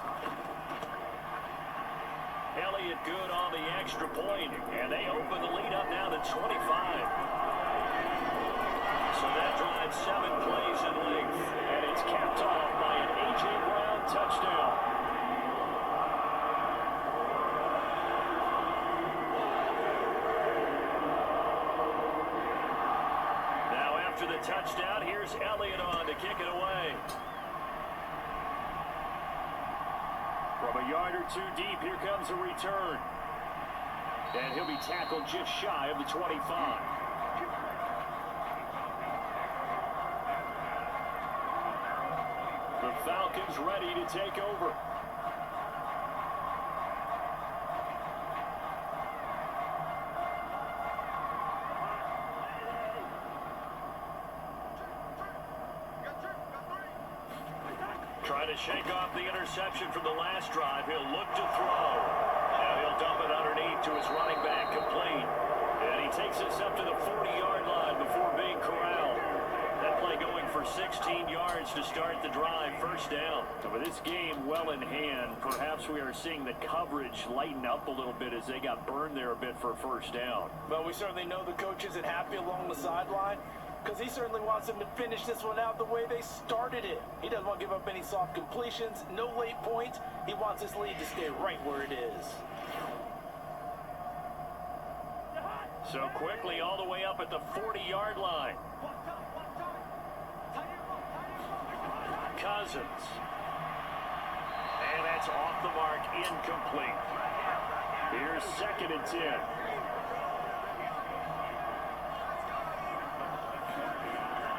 Speaker 3: Elliott good on the extra point, and they open the lead up now to 25. So that drives 7 plays in length, and it's capped off by an A.J. Brown touchdown. Now after the touchdown, here's Elliott on to kick it away. From a yard or 2 deep, here comes a return. And he'll be tackled just shy of the 25. The Falcons ready to take over. Trying to shake off the interception from the last drive. He'll look to throw. And he'll dump it underneath to his running back, complete. And he takes us up to the 40-yard line before being corralled. That play going for 16 yards to start the drive, first down. And with this game well in hand, perhaps we are seeing the coverage lighten up a little bit as they got burned there a bit for first down.
Speaker 4: Well, we certainly know the coach isn't happy along the sideline, because he certainly wants them to finish this one out the way they started it. He doesn't want to give up any soft completions, no late points. He wants his lead to stay right where it is.
Speaker 3: So quickly all the way up at the 40-yard line. Cousins. And that's off the mark, incomplete. Here's 2nd and 10.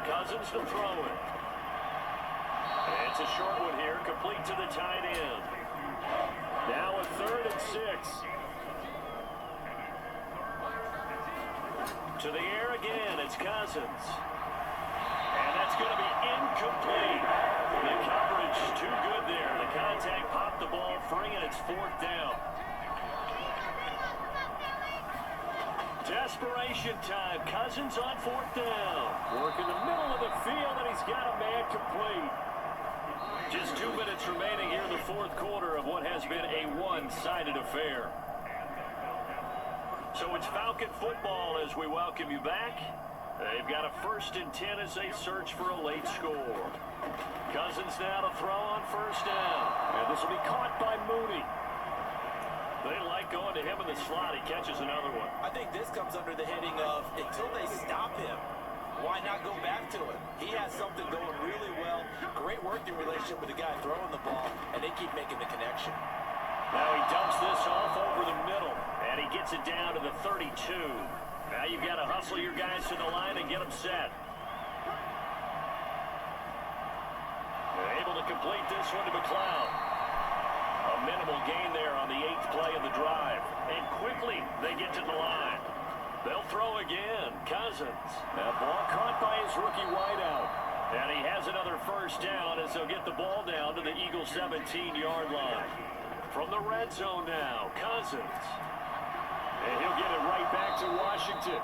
Speaker 3: Cousins to throw it. And it's a short one here, complete to the tight end. Now a 3rd and 6. To the air again, it's Cousins. And that's going to be incomplete. The coverage too good there. The contact popped the ball free, and it's 4th down. Desperation time. Cousins on 4th down. Work in the middle of the field, and he's got a man complete. Just 2 minutes remaining here in the 4th quarter of what has been a one-sided affair. So it's Falcon football as we welcome you back. They've got a 1st and 10 as they search for a late score. Cousins now to throw on 1st down. And this will be caught by Mooney. They like going to him in the slot. He catches another one.
Speaker 4: I think this comes under the heading of, until they stop him, why not go back to him? He has something going really well. Great working relationship with the guy throwing the ball, and they keep making the connection.
Speaker 3: Now he dumps this off over the middle, and he gets it down to the 32. Now you've got to hustle your guys to the line and get them set. They're able to complete this one to McLeod. A minimal gain there on the 8th play of the drive. And quickly they get to the line. They'll throw again. Cousins. That ball caught by his rookie wideout. And he has another 1st down as they'll get the ball down to the Eagles' 17-yard line. From the red zone now, Cousins. And he'll get it right back to Washington.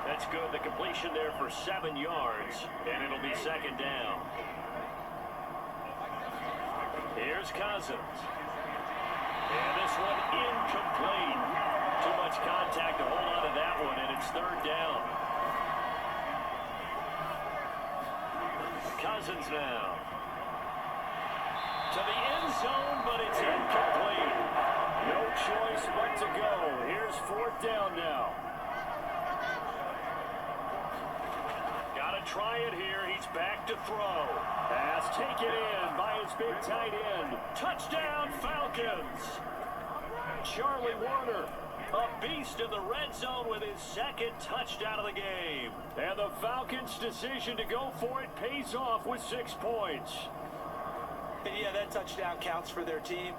Speaker 3: That's good. The completion there for 7 yards, and it'll be 2nd down. Here's Cousins. And this one incomplete. Too much contact to hold on to that one, and it's 3rd down. Cousins now. To the end zone, but it's incomplete. No choice but to go. Here's 4th down now. Got to try it here. He's back to throw. Pass taken in by his big tight end. Touchdown, Falcons. Charlie Warner, a beast in the red zone with his 2nd touchdown of the game. And the Falcons' decision to go for it pays off with 6 points.
Speaker 4: And yeah, that touchdown counts for their team,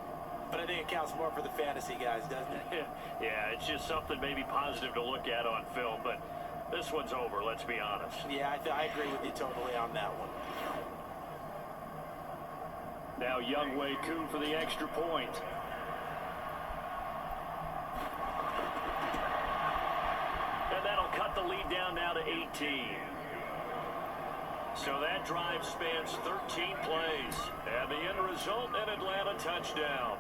Speaker 4: but I think it counts more for the fantasy guys, doesn't it?
Speaker 3: Yeah, it's just something maybe positive to look at on film, but this one's over, let's be honest.
Speaker 4: Yeah, I agree with you totally on that one.
Speaker 3: Now Younghoe Koo for the extra point. And that'll cut the lead down now to 18. So that drive spans 13 plays. And the end result, an Atlanta touchdown.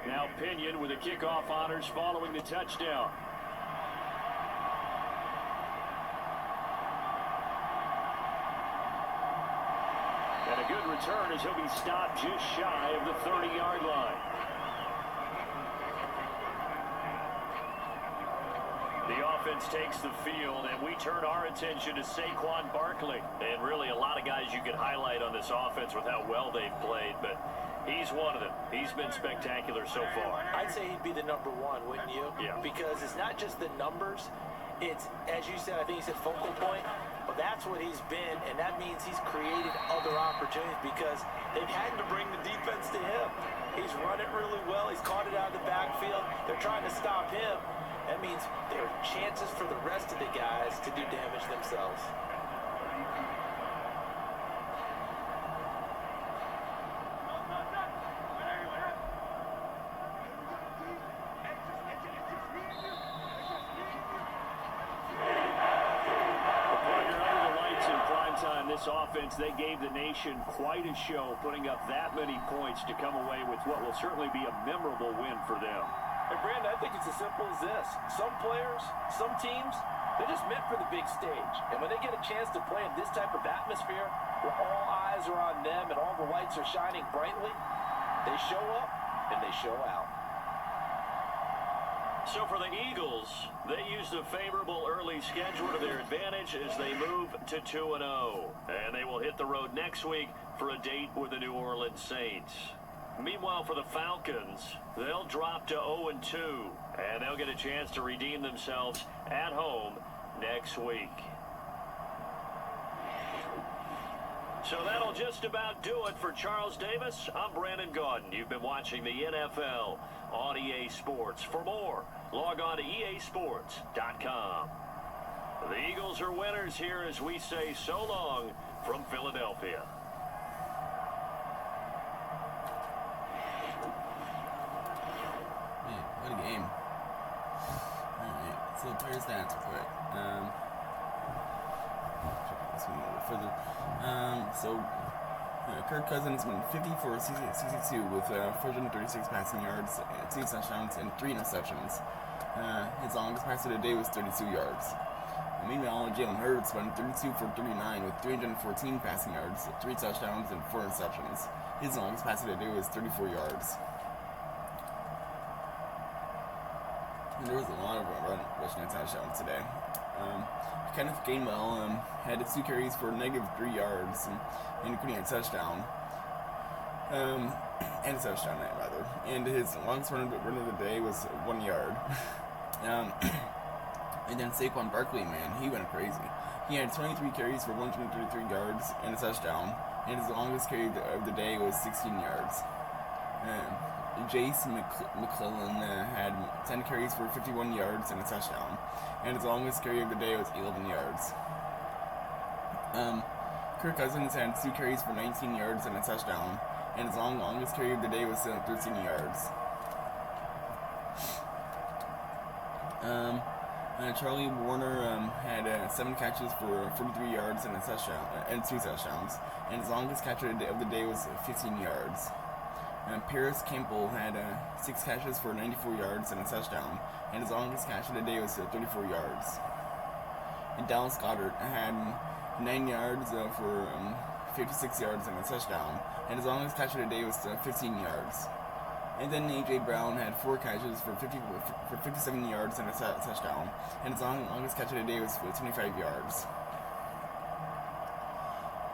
Speaker 3: Now Pinion with the kickoff honors following the touchdown. And a good return as he'll be stopped just shy of the 30-yard line. The offense takes the field, and we turn our attention to Saquon Barkley. And really a lot of guys you could highlight on this offense with how well they've played, but he's one of them. He's been spectacular so far.
Speaker 4: I'd say he'd be the number 1, wouldn't you?
Speaker 3: Yeah.
Speaker 4: Because it's not just the numbers. It's, as you said, I think you said focal point. But that's what he's been, and that means he's created other opportunities because they've had to bring the defense to him. He's run it really well. He's caught it out of the backfield. They're trying to stop him. That means there are chances for the rest of the guys to do damage themselves.
Speaker 3: This offense, they gave the nation quite a show, putting up that many points to come away with what will certainly be a memorable win for them.
Speaker 4: And Brandon, I think it's as simple as this. Some players, some teams, they're just meant for the big stage. And when they get a chance to play in this type of atmosphere, where all eyes are on them and all the lights are shining brightly, they show up and they show out.
Speaker 3: So for the Eagles, they used a favorable early schedule to their advantage as they move to 2-0. And they will hit the road next week for a date with the New Orleans Saints. Meanwhile, for the Falcons, they'll drop to 0-2. And they'll get a chance to redeem themselves at home next week. So that'll just about do it for Charles Davis. I'm Brandon Gaudin. You've been watching the NFL on EA Sports. For more, log on to easports.com. The Eagles are winners here as we say so long from Philadelphia.
Speaker 1: Man, what a game. Alright, so player stats real quick. Check this one a little further. Kirk Cousins went 50 for 62 with 436 passing yards, 2 touchdowns, and 3 interceptions. His longest pass of the day was 32 yards. Meanwhile, Jalen Hurts went 32 for 39 with 314 passing yards, 3 touchdowns, and 4 interceptions. His longest pass of the day was 34 yards. And there was a lot of rushing touchdowns today. Kenneth Gainwell had 2 carries for -3 yards, including a touchdown. And a touchdown, rather. And his longest run of the day was 1 yard. And then Saquon Barkley, man, he went crazy. He had 23 carries for 133 yards and a touchdown. And his longest carry of the day was 16 yards. Jace McClellan had 10 carries for 51 yards and a touchdown. And his longest carry of the day was 11 yards. Kirk Cousins had 2 carries for 19 yards and a touchdown. And his longest carry of the day was 13 yards. Charlie Warner had 7 catches for 43 yards and a touchdown and 2 touchdowns. And his longest catch of the day was 15 yards. Paris Campbell had 6 catches for 94 yards and a touchdown, and his longest catch of the day was 34 yards. And Dallas Goedert had 9 yards for 56 yards and a touchdown, and his longest catch of the day was 15 yards. And then A.J. Brown had 4 catches for 57 yards and a touchdown, and his longest catch of the day was 25 yards.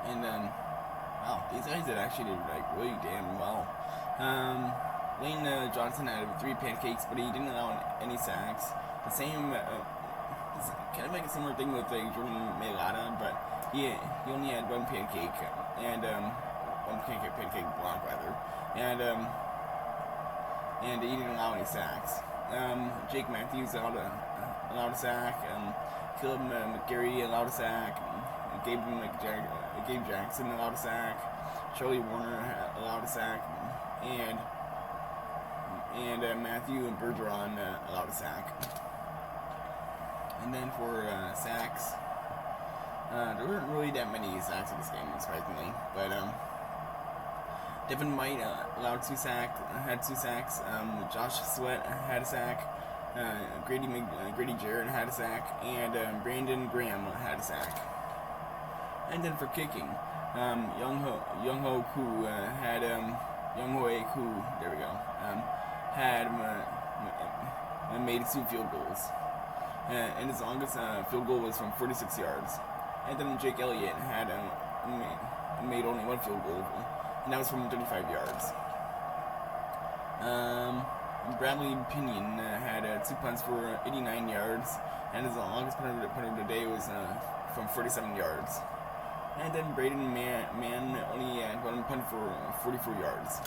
Speaker 1: And wow, these guys did actually really damn well. Lane Johnson had 3 pancakes, but he didn't allow any sacks. The same, it's kind of like a similar thing with Jordan Mailata, but he only had 1 pancake and one pancake block rather, and he didn't allow any sacks. Jake Matthews allowed a sack. Caleb McGarry allowed a sack. Gabe Jackson allowed a sack. Charlie Warner allowed a sack, and Matthew and Bergeron allowed a sack. And then for sacks, there weren't really that many sacks in this game, surprisingly. But Devin White allowed 2 sacks. Josh Sweat had a sack. Grady Jarrett had a sack, and Brandon Graham had a sack. And then for kicking, Younghoe Koo had there we go, had made 2 field goals, and his longest field goal was from 46 yards. And then Jake Elliott had made only 1 field goal, and that was from 35 yards. Bradley Pinion had 2 punts for 89 yards, and his longest punt of the day was from 47 yards. And then Braden Mann only had 1 punt for 44 yards.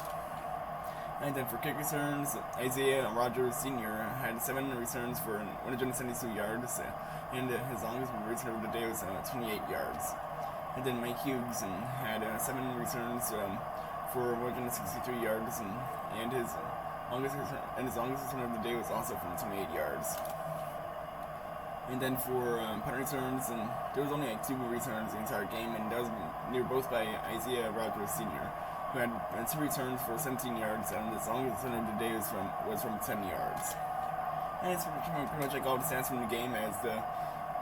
Speaker 1: And then for kick returns, Isaiah Rogers Sr. had 7 returns for 172 yards, and his longest return of the day was 28 yards. And then Mike Hughes had 7 returns for 163 yards, and his longest return of the day was also from 28 yards. And then for punt returns, there was only 2 returns the entire game, and that was near both by Isaiah Rogers Sr., who had 2 returns for 17 yards, and his longest return of the day was from 10 yards. And it's pretty much like all the stats from the game, as the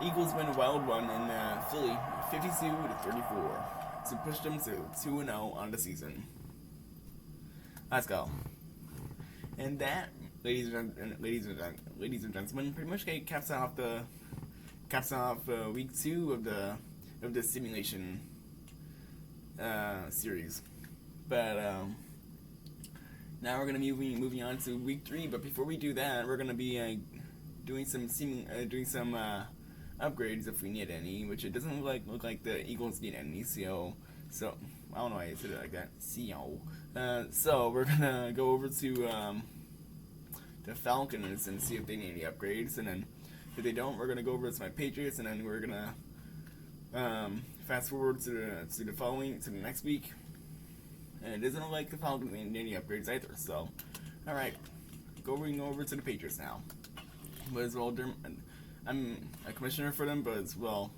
Speaker 1: Eagles win a wild one in Philly, 52-34, to push them to 2-0 on the season. Let's go. And that, ladies and gentlemen, pretty much caps off week 2 of the simulation series. But now we're gonna be moving on to week 3. But before we do that, we're gonna be doing some upgrades if we need any, which it doesn't look like the Eagles need any. So I don't know why I said it like that. So we're gonna go over to the Falcons and see if they need any upgrades, and then if they don't, we're gonna go over to my Patriots, and then we're gonna fast forward to the next week. And it doesn't look like the Falcons need any upgrades either. So, all right, going over to the Patriots now. But as well, I'm a commissioner for them, but as well,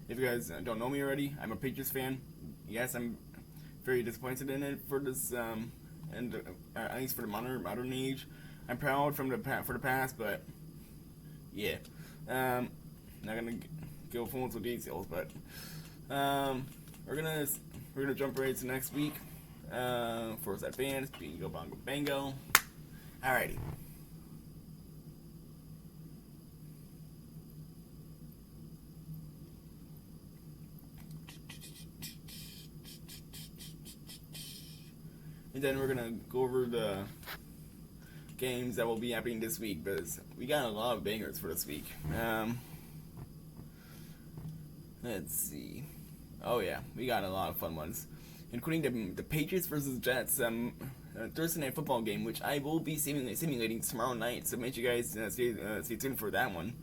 Speaker 1: if you guys don't know me already, I'm a Patriots fan. Yes, I'm very disappointed in it for this, and at least for the modern age. I'm proud for the past, but yeah, not gonna go full into details, but we're gonna jump right to next week. Force Advance, Bingo Bongo Bango. Alrighty. And then we're gonna go over the games that will be happening this week, because we got a lot of bangers for this week. Let's see. Oh yeah, we got a lot of fun ones, including the Patriots versus Jets Thursday night football game, which I will be simulating tomorrow night. So make sure you guys stay tuned for that one.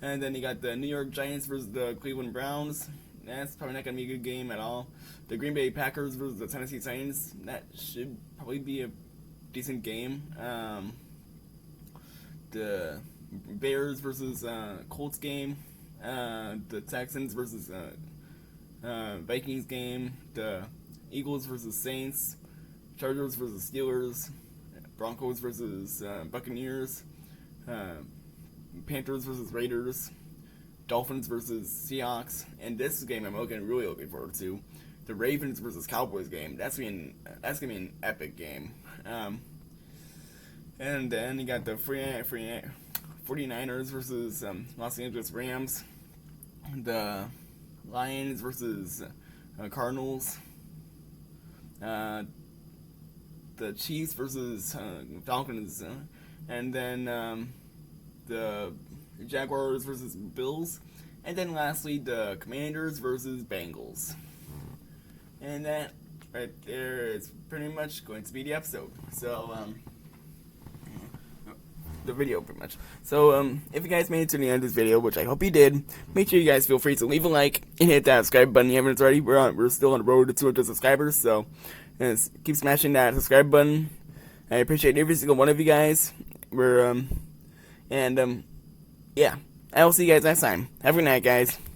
Speaker 1: And then you got the New York Giants versus the Cleveland Browns. That's probably not gonna be a good game at all. The Green Bay Packers versus the Tennessee Titans. That should probably be a decent game. The Bears versus Colts game. The Texans versus Vikings game. The Eagles versus Saints. Chargers versus Steelers, Broncos versus Buccaneers, Panthers versus Raiders, Dolphins versus Seahawks, and this game I'm really looking forward to, the Ravens versus Cowboys game. That's gonna be an epic game. And then you got the 49ers versus Los Angeles Rams, the Lions versus Cardinals, the Chiefs versus Falcons, and then the Jaguars versus Bills, and then lastly the Commanders versus Bengals. And that right there is pretty much going to be the episode. So the video pretty much. So if you guys made it to the end of this video, which I hope you did, make sure you guys feel free to leave a like and hit that subscribe button if you haven't already. We're still on the road to 200 subscribers, so keep smashing that subscribe button. I appreciate every single one of you guys. Yeah, I will see you guys next time. Have a good night, guys.